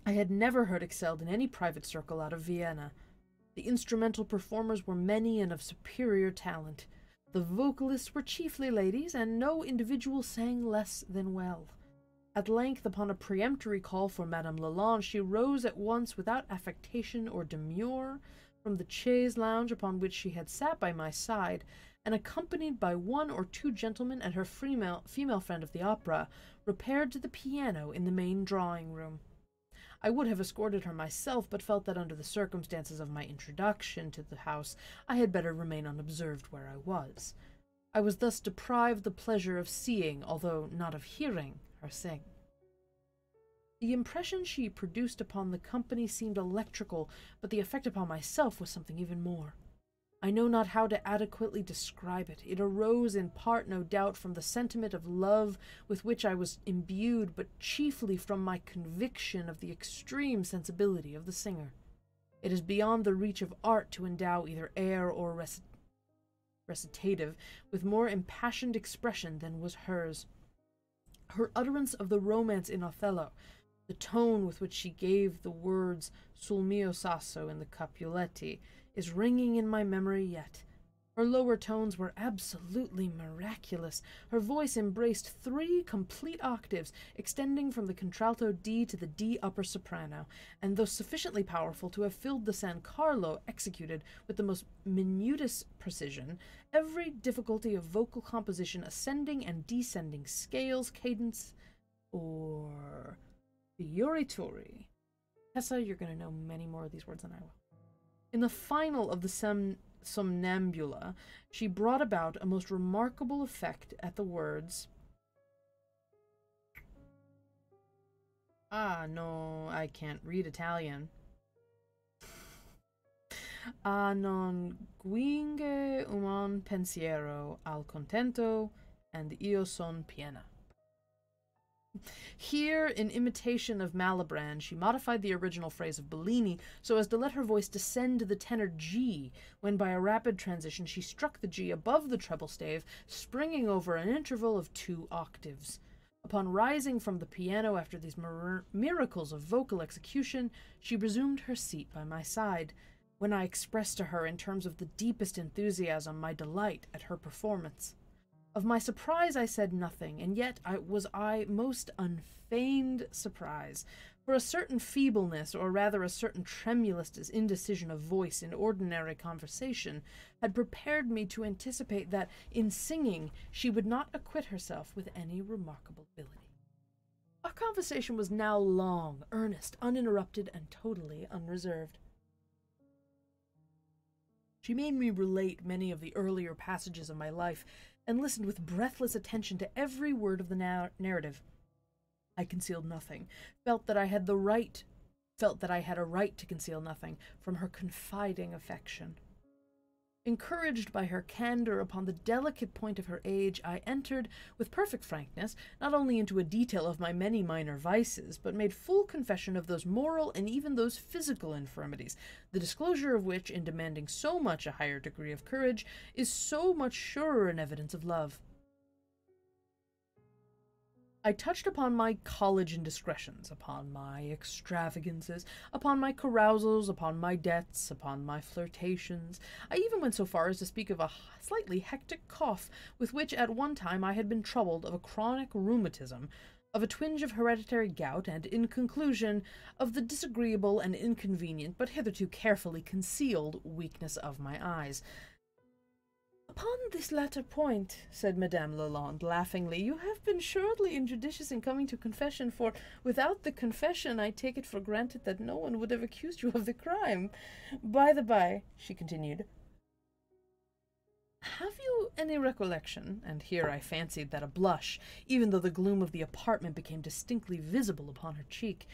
had never heard excelled in any private circle out of Vienna. The instrumental performers were many and of superior talent. The vocalists were chiefly ladies, and no individual sang less than well. At length, upon a peremptory call for Madame Lalande, she rose at once without affectation or demur from the chaise lounge upon which she had sat by my side, and accompanied by one or two gentlemen and her female friend of the opera, repaired to the piano in the main drawing-room. I would have escorted her myself, but felt that under the circumstances of my introduction to the house I had better remain unobserved where I was. I was thus deprived the pleasure of seeing, although not of hearing, her sing. The impression she produced upon the company seemed electrical, but the effect upon myself was something even more. I know not how to adequately describe it. It arose in part, no doubt, from the sentiment of love with which I was imbued, but chiefly from my conviction of the extreme sensibility of the singer. It is beyond the reach of art to endow either air or recitative with more impassioned expression than was hers. Her utterance of the romance in Othello, the tone with which she gave the words sul mio sasso in the Capuletti, is ringing in my memory yet. Her lower tones were absolutely miraculous. Her voice embraced 3 complete octaves, extending from the contralto D to the D upper soprano, and though sufficiently powerful to have filled the San Carlo, executed with the most minutest precision, every difficulty of vocal composition, ascending and descending scales, cadence, or fiorituri. Tessa, you're going to know many more of these words than I will. In the final of the Somnambula, she brought about a most remarkable effect at the words, "Ah, no, I can't read Italian. A non guinge uman pensiero al contento, and io son piena." Here, in imitation of Malibran, she modified the original phrase of Bellini so as to let her voice descend to the tenor G, when by a rapid transition she struck the G above the treble stave, springing over an interval of 2 octaves. Upon rising from the piano after these miracles of vocal execution, she resumed her seat by my side, when I expressed to her in terms of the deepest enthusiasm my delight at her performance. Of my surprise I said nothing, and yet was I most unfeigned surprise, for a certain feebleness, or rather a certain tremulous indecision of voice in ordinary conversation, had prepared me to anticipate that, in singing, she would not acquit herself with any remarkable ability. Our conversation was now long, earnest, uninterrupted, and totally unreserved. She made me relate many of the earlier passages of my life, and listened with breathless attention to every word of the narrative. I concealed nothing, felt that I had a right to conceal nothing from her confiding affection. Encouraged by her candor upon the delicate point of her age, I entered, with perfect frankness, not only into a detail of my many minor vices, but made full confession of those moral and even those physical infirmities, the disclosure of which, in demanding so much a higher degree of courage, is so much surer an evidence of love. I touched upon my college indiscretions, upon my extravagances, upon my carousals, upon my debts, upon my flirtations. I even went so far as to speak of a slightly hectic cough with which at one time I had been troubled, of a chronic rheumatism, of a twinge of hereditary gout, and, in conclusion, of the disagreeable and inconvenient, but hitherto carefully concealed, weakness of my eyes. "Upon this latter point," said Madame Lalande, laughingly, "you have been surely injudicious in coming to confession, for without the confession I take it for granted that no one would have accused you of the crime. By the by," she continued, "have you any recollection," and here I fancied that a blush, even though the gloom of the apartment became distinctly visible upon her cheek,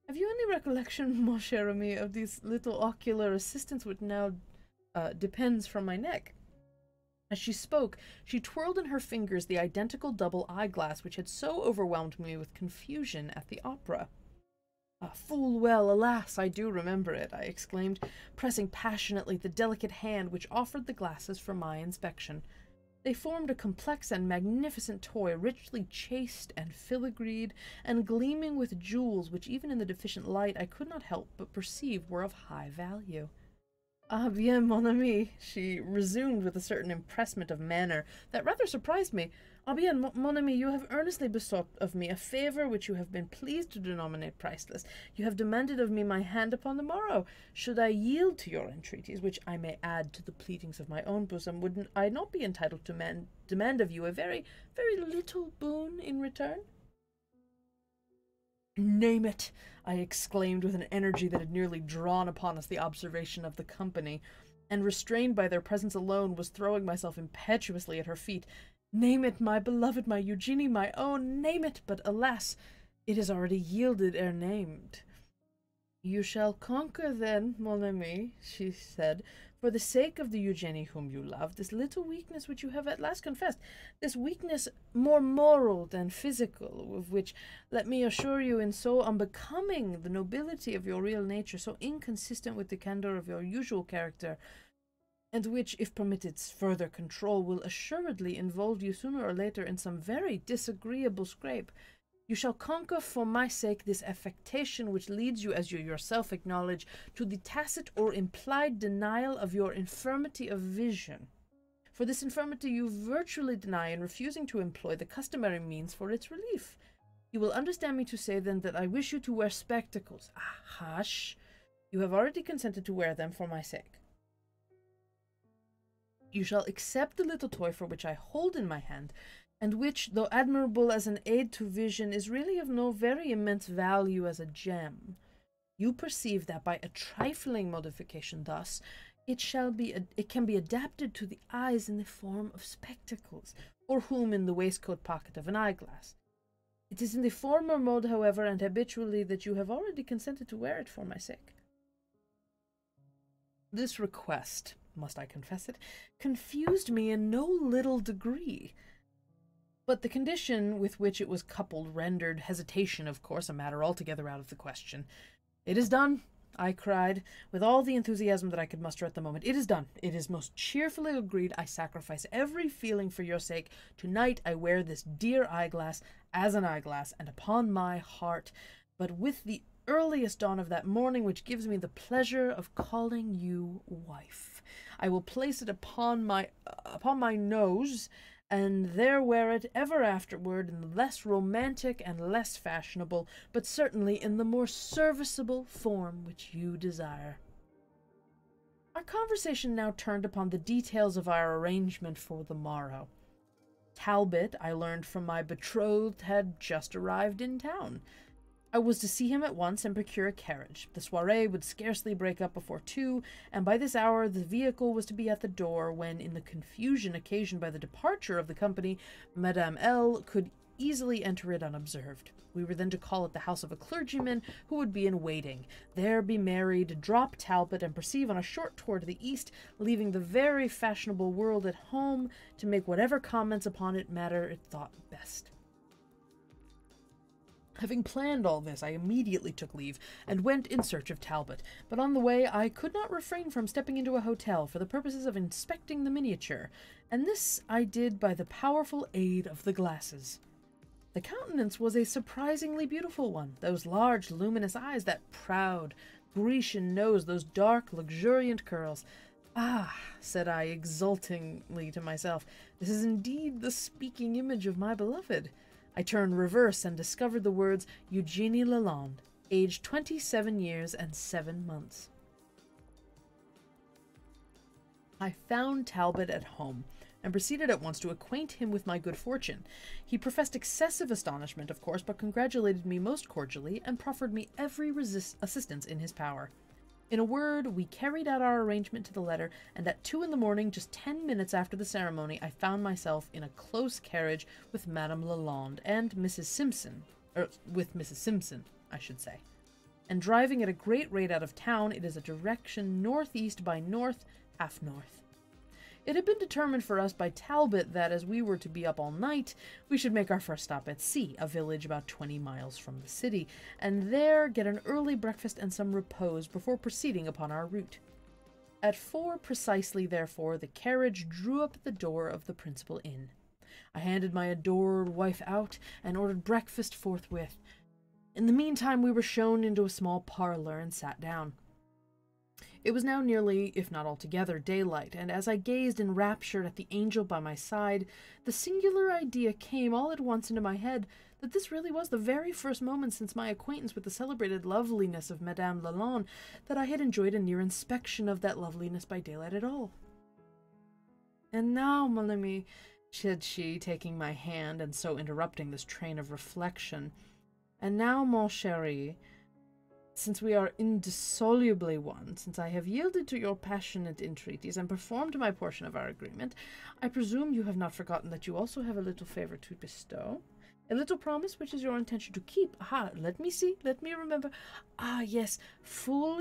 "have you any recollection, mon cher ami, of this little ocular assistance which now depends from my neck?" As she spoke, she twirled in her fingers the identical double eyeglass which had so overwhelmed me with confusion at the opera. "Full well, alas, I do remember it," I exclaimed, pressing passionately the delicate hand which offered the glasses for my inspection. They formed a complex and magnificent toy, richly chased and filigreed, and gleaming with jewels which even in the deficient light I could not help but perceive were of high value. "Ah bien, mon ami," she resumed with a certain empressement of manner that rather surprised me. "Ah bien, mon ami, you have earnestly besought of me a favour which you have been pleased to denominate priceless. You have demanded of me my hand upon the morrow. Should I yield to your entreaties, which I may add to the pleadings of my own bosom, would I not be entitled to demand of you a very, very little boon in return?" "Name it!" I exclaimed with an energy that had nearly drawn upon us the observation of the company, and, restrained by their presence alone, was throwing myself impetuously at her feet. "Name it, my beloved, my Eugenie, my own, name it! But, alas, it is already yielded ere named." "You shall conquer, then, mon ami," she said, "for the sake of the Eugenie whom you love, this little weakness which you have at last confessed, this weakness more moral than physical, of which, let me assure you, in so unbecoming the nobility of your real nature, so inconsistent with the candor of your usual character, and which, if permitted further control, will assuredly involve you sooner or later in some very disagreeable scrape. You shall conquer for my sake this affectation which leads you, as you yourself acknowledge, to the tacit or implied denial of your infirmity of vision." For this infirmity you virtually deny in refusing to employ the customary means for its relief. You will understand me to say, then, that I wish you to wear spectacles. Ah, hush. You have already consented to wear them for my sake. You shall accept the little toy for which I hold in my hand, and which, though admirable as an aid to vision, is really of no very immense value as a gem. You perceive that by a trifling modification thus, it can be adapted to the eyes in the form of spectacles, or whom in the waistcoat pocket of an eyeglass. It is in the former mode, however, and habitually, that you have already consented to wear it for my sake. This request, must I confess it, confused me in no little degree. But the condition with which it was coupled rendered hesitation, of course, a matter altogether out of the question. "It is done," I cried, with all the enthusiasm that I could muster at the moment. "It is done. It is most cheerfully agreed. I sacrifice every feeling for your sake. Tonight I wear this dear eyeglass as an eyeglass, and upon my heart, but with the earliest dawn of that morning which gives me the pleasure of calling you wife, I will place it upon my nose, and there wear it ever afterward in the less romantic and less fashionable, but certainly in the more serviceable form which you desire." Our conversation now turned upon the details of our arrangement for the morrow. Talbot, I learned from my betrothed, had just arrived in town. I was to see him at once and procure a carriage. The soirée would scarcely break up before 2, and by this hour the vehicle was to be at the door, when, in the confusion occasioned by the departure of the company, Madame L. could easily enter it unobserved. We were then to call at the house of a clergyman who would be in waiting, there be married, drop Talbot, and proceed on a short tour to the east, leaving the very fashionable world at home to make whatever comments upon it matter it thought best. Having planned all this, I immediately took leave, and went in search of Talbot, but on the way I could not refrain from stepping into a hotel for the purposes of inspecting the miniature, and this I did by the powerful aid of the glasses. The countenance was a surprisingly beautiful one. Those large, luminous eyes, that proud, Grecian nose, those dark, luxuriant curls. "Ah," said I exultingly to myself, "this is indeed the speaking image of my beloved." I turned reverse and discovered the words Eugenie Lalande, aged 27 years and 7 months. I found Talbot at home, and proceeded at once to acquaint him with my good fortune. He professed excessive astonishment, of course, but congratulated me most cordially, and proffered me every assistance in his power. In a word, we carried out our arrangement to the letter, and at 2 in the morning, just 10 minutes after the ceremony, I found myself in a close carriage with Madame Lalande and Mrs. Simpson, I should say, and driving at a great rate out of town. It is a direction northeast by north, half north. It had been determined for us by Talbot that, as we were to be up all night, we should make our first stop at C, a village about 20 miles from the city, and there get an early breakfast and some repose before proceeding upon our route. At 4 precisely, therefore, the carriage drew up at the door of the principal inn. I handed my adored wife out, and ordered breakfast forthwith. In the meantime we were shown into a small parlour, and sat down. It was now nearly, if not altogether, daylight, and as I gazed enraptured at the angel by my side, the singular idea came all at once into my head that this really was the very first moment since my acquaintance with the celebrated loveliness of Madame Lalande that I had enjoyed a near inspection of that loveliness by daylight at all. "And now, mon ami," said she, taking my hand, and so interrupting this train of reflection, "and now, mon chéri, since we are indissolubly one, since I have yielded to your passionate entreaties and performed my portion of our agreement, I presume you have not forgotten that you also have a little favor to bestow? A little promise which is your intention to keep. Aha, let me see, let me remember. Ah, yes, full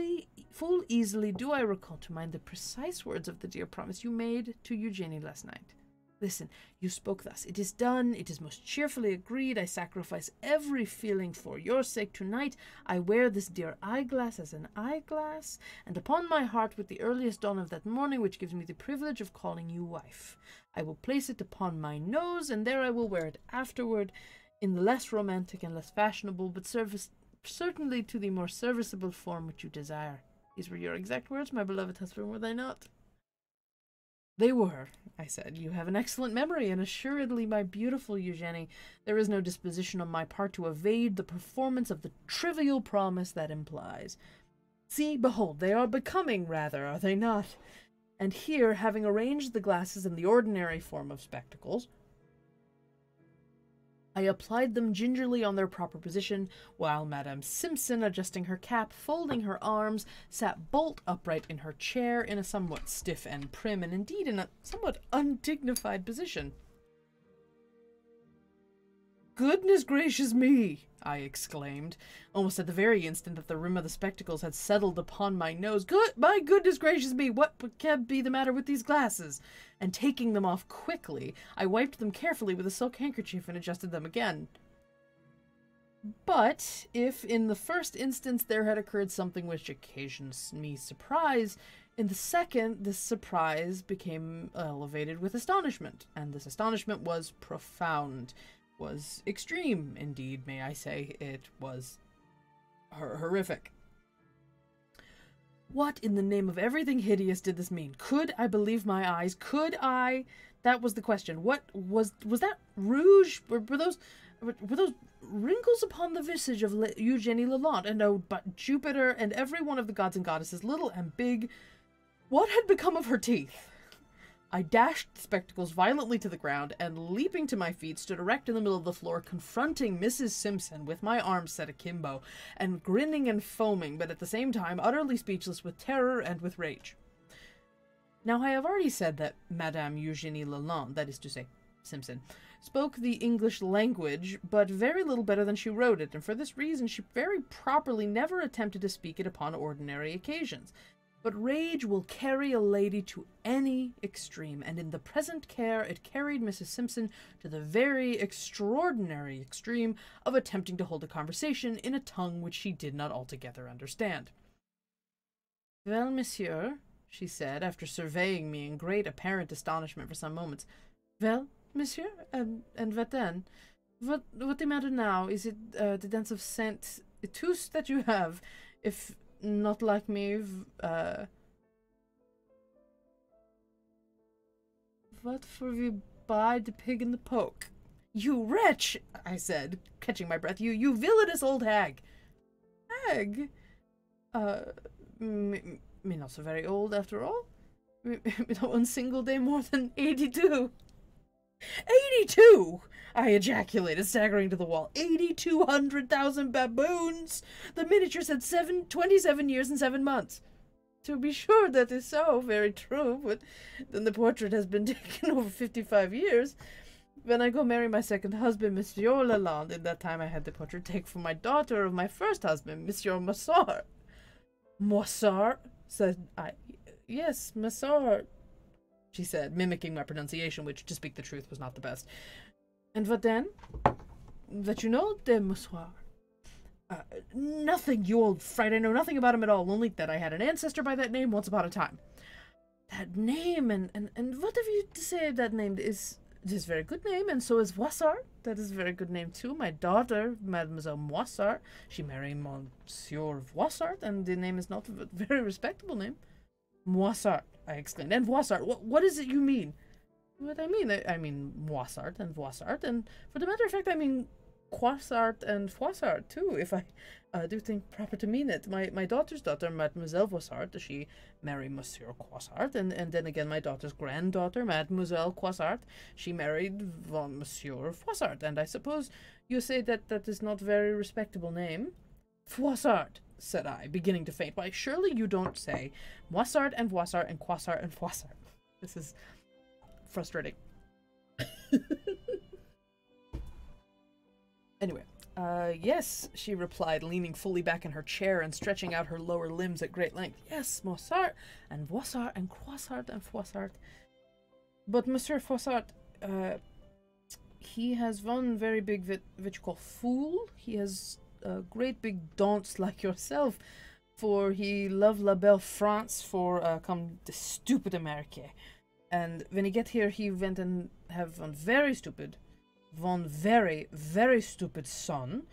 easily do I recall to mind the precise words of the dear promise you made to Eugenie last night. Listen, you spoke thus: 'It is done, it is most cheerfully agreed, I sacrifice every feeling for your sake. Tonight I wear this dear eyeglass as an eyeglass, and upon my heart, with the earliest dawn of that morning which gives me the privilege of calling you wife, I will place it upon my nose, and there I will wear it afterward, in the less romantic and less fashionable, but certainly to the more serviceable form which you desire.' These were your exact words, my beloved husband, were they not?" They were, I said. You have an excellent memory, and assuredly, my beautiful Eugenie, there is no disposition on my part to evade the performance of the trivial promise that implies. See, behold, they are becoming, rather, are they not? And here, having arranged the glasses in the ordinary form of spectacles, I applied them gingerly on their proper position, while Madame Simpson, adjusting her cap, folding her arms, sat bolt upright in her chair in a somewhat stiff and prim, and indeed in a somewhat undignified position. "Goodness gracious me!" I exclaimed, almost at the very instant that the rim of the spectacles had settled upon my nose. My goodness gracious me, what can be the matter with these glasses? And taking them off quickly, I wiped them carefully with a silk handkerchief and adjusted them again. But if in the first instance there had occurred something which occasioned me surprise, in the second this surprise became elevated with astonishment, and this astonishment was profound. Was extreme, indeed, may I say. It was horrific. What in the name of everything hideous did this mean? Could I believe my eyes? Could I? That was the question. What was that rouge? Were those wrinkles upon the visage of Eugenie Lalande? And oh, but Jupiter and every one of the gods and goddesses, little and big, what had become of her teeth? I dashed the spectacles violently to the ground, and leaping to my feet, stood erect in the middle of the floor, confronting Mrs. Simpson with my arms set akimbo, and grinning and foaming, but at the same time utterly speechless with terror and with rage. Now I have already said that Madame Eugenie Lalande, that is to say, Simpson, spoke the English language, but very little better than she wrote it, and for this reason she very properly never attempted to speak it upon ordinary occasions. But rage will carry a lady to any extreme, and in the present care it carried Mrs. Simpson to the very extraordinary extreme of attempting to hold a conversation in a tongue which she did not altogether understand. "Well, monsieur," she said, after surveying me in great apparent astonishment for some moments. "Well, monsieur, and what then? What the matter now? Is it the dance of Saint Tous that you have? If not like me, what for we buy the pig in the poke?" "You wretch!" I said, catching my breath. You villainous old hag!" "Hag? Me not so very old after all. Me not one single day more than 82. 82! I ejaculated, staggering to the wall. 8,200,000 baboons! The miniature said 27 years and 7 months. To be sure, that is so, very true, but then the portrait has been taken over 55 years. When I go marry my second husband, Monsieur Lalande, in that time I had the portrait taken for my daughter of my first husband, Monsieur Moissart. "Moissart?" said I. "Yes, Moissart," she said, mimicking my pronunciation, which, to speak the truth, was not the best. "And what then? That you know de Moissart?" "Nothing, you old fright. I know nothing about him at all, only that I had an ancestor by that name once upon a time." "That name, and what have you to say of that name? It is a very good name, and so is Voissart. That is a very good name, too. My daughter, Mademoiselle Moissart, she married Monsieur Voissart, and the name is not a very respectable name." "Moissart," I exclaimed, "and Voissart. What is it you mean?" "What I mean? I mean Moissart and Voissart, and for the matter of fact, I mean Croissart and Froissart, too, if I do think proper to mean it. My daughter's daughter, Mademoiselle Voissart, she married Monsieur Croissart, and then again my daughter's granddaughter, Mademoiselle Croissart, she married Monsieur Froissart, and I suppose you say that is not very respectable name?" "Froissart," said I, beginning to faint. "Why, surely you don't say Moissart and Voissart and Croissart and Froissart." This is frustrating. Anyway, yes, she replied, leaning fully back in her chair and stretching out her lower limbs at great length. "Yes, Moissart and Voissart and Croissart and Froissart. But Monsieur Froissart, he has one very big, what you call, fool. He has a great big dance like yourself, for he love la belle France for come the stupid America. And when he get here, he went and have one very, very stupid son.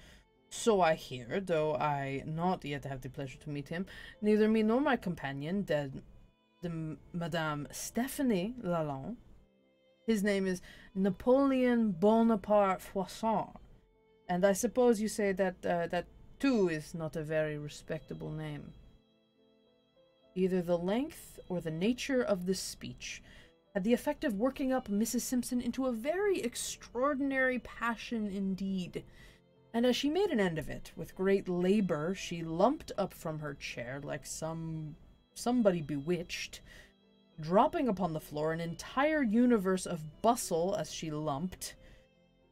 So I hear, though I not yet have the pleasure to meet him. Neither me nor my companion, Madame Stephanie Lalonde. His name is Napoleon Bonaparte Froissart, and I suppose you say that that too is not a very respectable name. Either the length or the nature of this speech had the effect of working up Mrs. Simpson into a very extraordinary passion indeed, and as she made an end of it, with great labor, she lumped up from her chair like somebody bewitched, dropping upon the floor an entire universe of bustle as she lumped.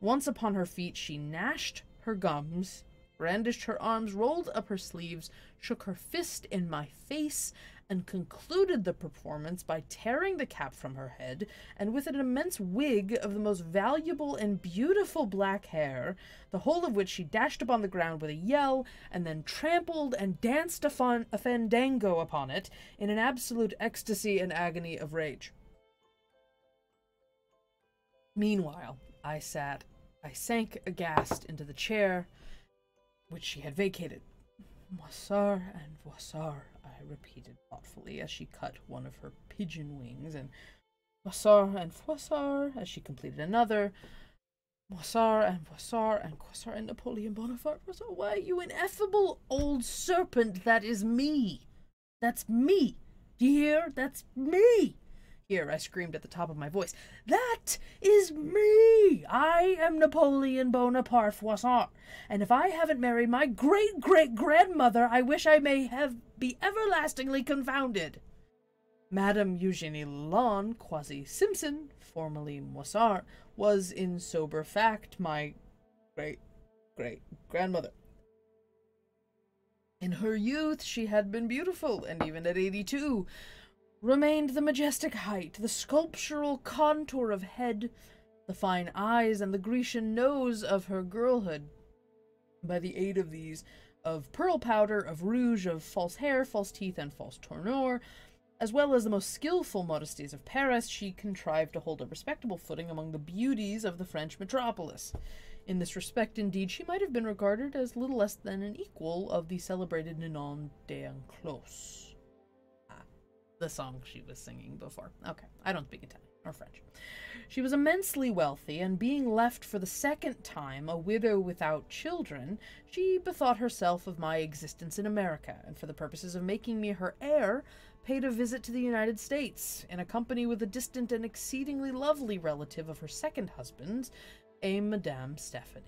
Once upon her feet, she gnashed her gums, brandished her arms, rolled up her sleeves, shook her fist in my face, and concluded the performance by tearing the cap from her head, and with an immense wig of the most valuable and beautiful black hair, the whole of which she dashed upon the ground with a yell, and then trampled and danced a fandango upon it in an absolute ecstasy and agony of rage. Meanwhile, I sank aghast into the chair which she had vacated. Moissart and Voissart, I repeated thoughtfully as she cut one of her pigeon wings, and Moissart and Froissart as she completed another. Moissart and Voissart and Croissart and Napoleon Bonaparte. Why, you ineffable old serpent, that is me. That's me. Do you hear? That's me. Here, I screamed at the top of my voice. That is me! I am Napoleon Bonaparte Froissart, and if I haven't married my great-great-grandmother, I wish I may be everlastingly confounded. Madame Eugenie Lalonde, quasi-Simpson, formerly Moissart, was in sober fact my great-great-grandmother. In her youth she had been beautiful, and even at 82, remained the majestic height, the sculptural contour of head, the fine eyes, and the Grecian nose of her girlhood. By the aid of these, of pearl powder, of rouge, of false hair, false teeth, and false tournure, as well as the most skilful modesties of Paris, she contrived to hold a respectable footing among the beauties of the French metropolis. In this respect, indeed, she might have been regarded as little less than an equal of the celebrated Ninon d'Enclos. The song she was singing before. Okay, I don't speak Italian or French. She was immensely wealthy, and being left for the second time a widow without children, she bethought herself of my existence in America, and for the purposes of making me her heir, paid a visit to the United States, in company with a distant and exceedingly lovely relative of her second husband, a Madame Stephanie.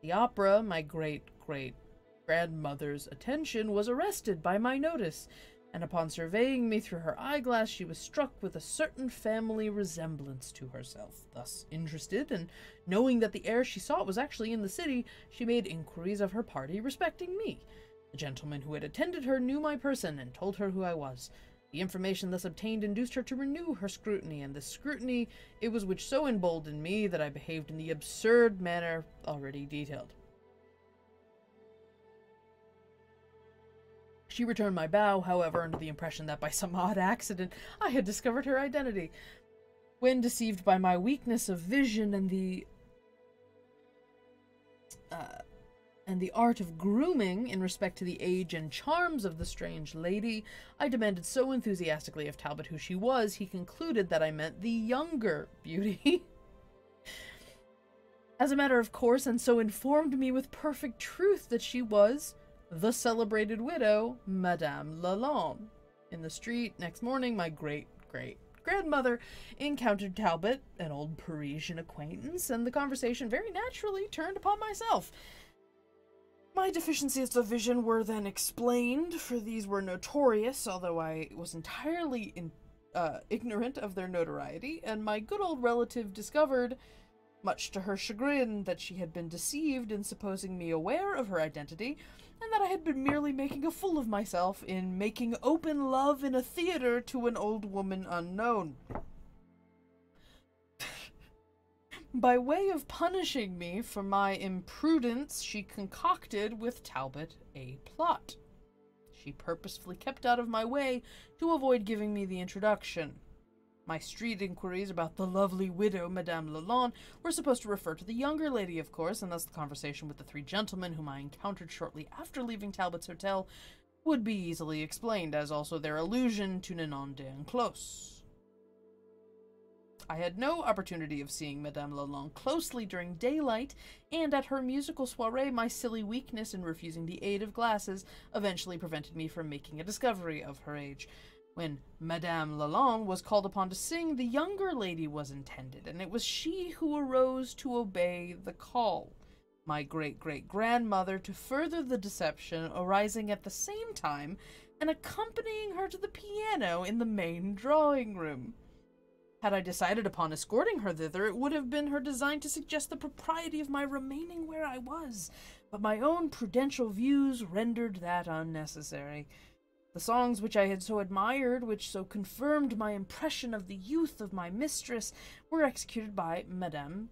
The opera, my great-great-grandmother's attention, was arrested by my notice, and upon surveying me through her eyeglass, she was struck with a certain family resemblance to herself. Thus interested, and knowing that the heir she sought was actually in the city, she made inquiries of her party respecting me. The gentleman who had attended her knew my person, and told her who I was. The information thus obtained induced her to renew her scrutiny, and this scrutiny it was which so emboldened me that I behaved in the absurd manner already detailed. She returned my bow, however, under the impression that by some odd accident I had discovered her identity. When deceived by my weakness of vision and the art of grooming in respect to the age and charms of the strange lady, I demanded so enthusiastically of Talbot who she was, he concluded that I meant the younger beauty. As a matter of course, and so informed me with perfect truth that she was the celebrated widow, Madame Lalonde. In the street next morning, my great-great-grandmother encountered Talbot, an old Parisian acquaintance, and the conversation very naturally turned upon myself. My deficiencies of vision were then explained, for these were notorious, although I was entirely ignorant of their notoriety, and my good old relative discovered, much to her chagrin, that she had been deceived in supposing me aware of her identity, and that I had been merely making a fool of myself in making open love in a theater to an old woman unknown. By way of punishing me for my imprudence, she concocted with Talbot a plot. She purposefully kept out of my way to avoid giving me the introduction. My street inquiries about the lovely widow, Madame Lalonde, were supposed to refer to the younger lady, of course, and thus the conversation with the three gentlemen whom I encountered shortly after leaving Talbot's hotel would be easily explained as also their allusion to Ninon d'Enclos. I had no opportunity of seeing Madame Lalande closely during daylight, and at her musical soiree my silly weakness in refusing the aid of glasses eventually prevented me from making a discovery of her age. When Madame Lalande was called upon to sing, the younger lady was intended, and it was she who arose to obey the call. My great-great-grandmother, to further the deception, arising at the same time and accompanying her to the piano in the main drawing-room. Had I decided upon escorting her thither, it would have been her design to suggest the propriety of my remaining where I was, but my own prudential views rendered that unnecessary. The songs which I had so admired, which so confirmed my impression of the youth of my mistress, were executed by Madame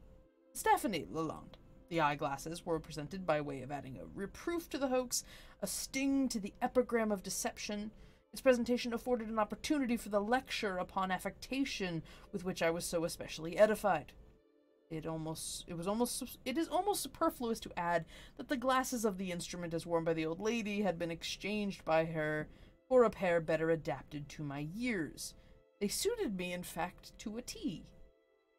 Stephanie Lalande. The eyeglasses were presented by way of adding a reproof to the hoax, a sting to the epigram of deception. Its presentation afforded an opportunity for the lecture upon affectation with which I was so especially edified. It is almost superfluous to add that the glasses of the instrument as worn by the old lady had been exchanged by her for a pair better adapted to my years. They suited me, in fact, to a T.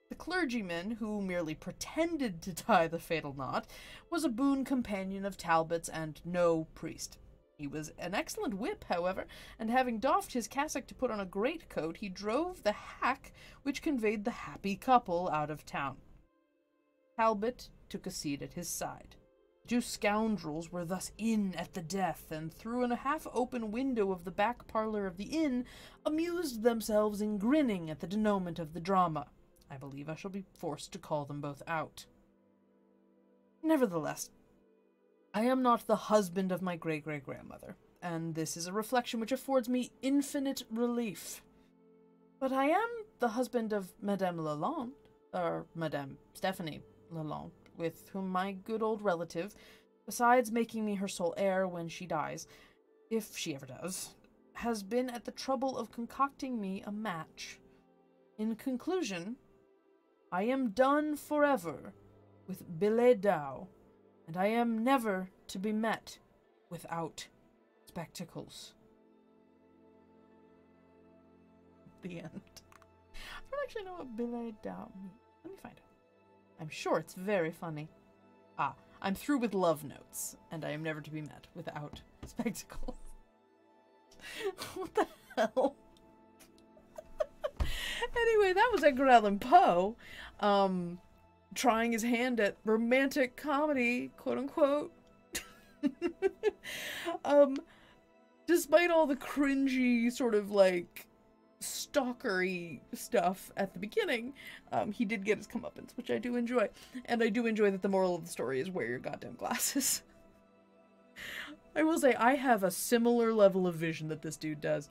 The clergyman, who merely pretended to tie the fatal knot, was a boon companion of Talbot's and no priest. He was an excellent whip, however, and having doffed his cassock to put on a greatcoat, he drove the hack which conveyed the happy couple out of town. Talbot took a seat at his side. The two scoundrels were thus in at the death, and through a half-open window of the back parlour of the inn, amused themselves in grinning at the denouement of the drama. I believe I shall be forced to call them both out. Nevertheless, I am not the husband of my great-great-grandmother, and this is a reflection which affords me infinite relief. But I am the husband of Madame Lalande, or Madame Stephanie Lalande, with whom my good old relative, besides making me her sole heir when she dies, if she ever does, has been at the trouble of concocting me a match. In conclusion, I am done forever with billet doux, and I am never to be met without spectacles. The end. I don't actually know what billet doux means. Let me find out. I'm sure it's very funny. I'm through with love notes, and I am never to be met without spectacles. What the hell? Anyway, that was Edgar Allan Poe, trying his hand at romantic comedy, quote unquote. Despite all the cringy, sort of like stalkery stuff at the beginning, he did get his comeuppance, which I do enjoy. And I do enjoy that the moral of the story is wear your goddamn glasses. I will say, I have a similar level of vision that this dude does.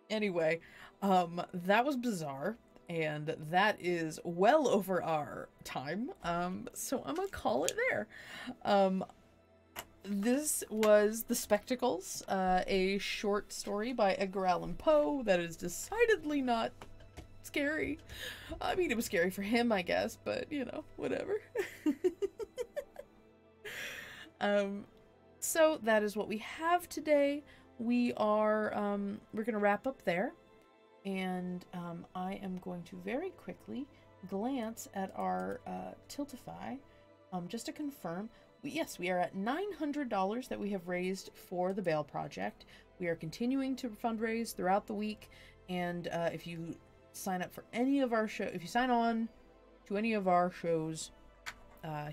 Anyway, that was bizarre, and that is well over our time, so I'm gonna call it there. This was The Spectacles, a short story by Edgar Allan Poe that is decidedly not scary. I mean, it was scary for him, I guess, but, you know, whatever. So that is what we have today. We're gonna wrap up there, and I am going to very quickly glance at our Tiltify, just to confirm. Yes, we are at $900 that we have raised for the Bail Project. We are continuing to fundraise throughout the week, and if you sign up for any of our shows, if you sign on to any of our shows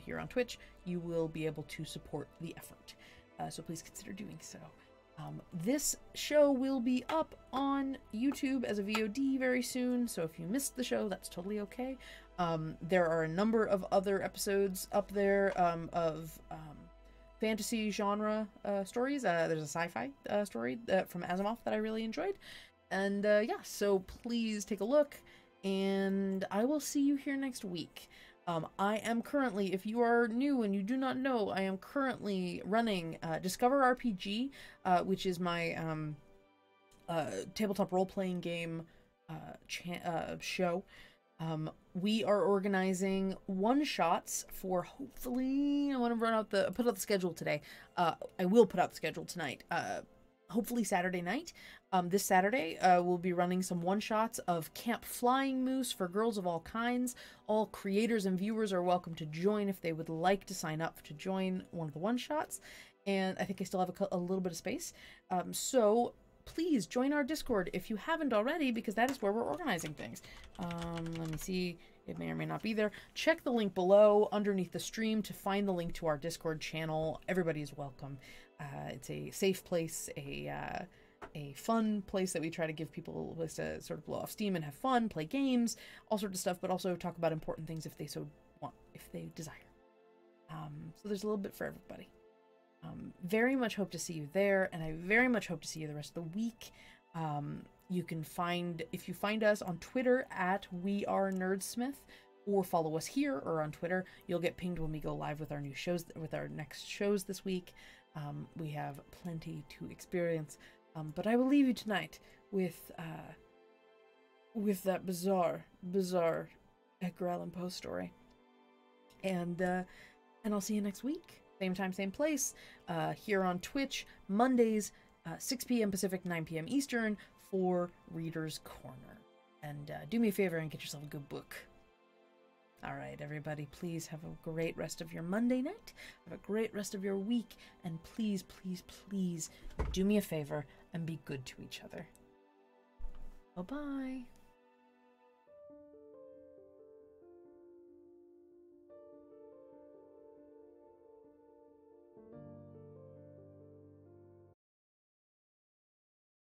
here on Twitch, you will be able to support the effort. So please consider doing so. This show will be up on YouTube as a VOD very soon, so if you missed the show, that's totally okay. There are a number of other episodes up there of fantasy genre stories. There's a sci-fi story from Asimov that I really enjoyed. And yeah, so please take a look, and I will see you here next week. I am currently, if you are new and you do not know, I am currently running Discover RPG, which is my tabletop role-playing game show. We are organizing one-shots for, hopefully, I want to put out the schedule today. I will put out the schedule tonight. hopefully Saturday night. This Saturday, we'll be running some one-shots of Camp Flying Moose for girls of all kinds. All creators and viewers are welcome to join if they would like to sign up to join one of the one-shots. And I think I still have a little bit of space. So please join our Discord if you haven't already, because that is where we're organizing things. Let me see. It may or may not be there. Check the link below underneath the stream to find the link to our Discord channel. Everybody is welcome. It's a safe place, a fun place that we try to give people a place to sort of blow off steam and have fun, play games, all sorts of stuff, but also talk about important things if they so want, if they desire. So there's a little bit for everybody. Very much hope to see you there, and I very much hope to see you the rest of the week. You can find, if you find us on Twitter at WeAreNerdsmith, or follow us here or on Twitter, you'll get pinged when we go live with our new shows, with our next shows this week. We have plenty to experience, but I will leave you tonight with that bizarre Edgar Allan Poe story, and I'll see you next week, same time, same place, here on Twitch, Mondays, 6 p.m. Pacific, 9 p.m. Eastern, for Reader's Corner. And do me a favor and get yourself a good book. All right, everybody, please have a great rest of your Monday night. Have a great rest of your week. And please, please, please do me a favor and be good to each other. Bye-bye.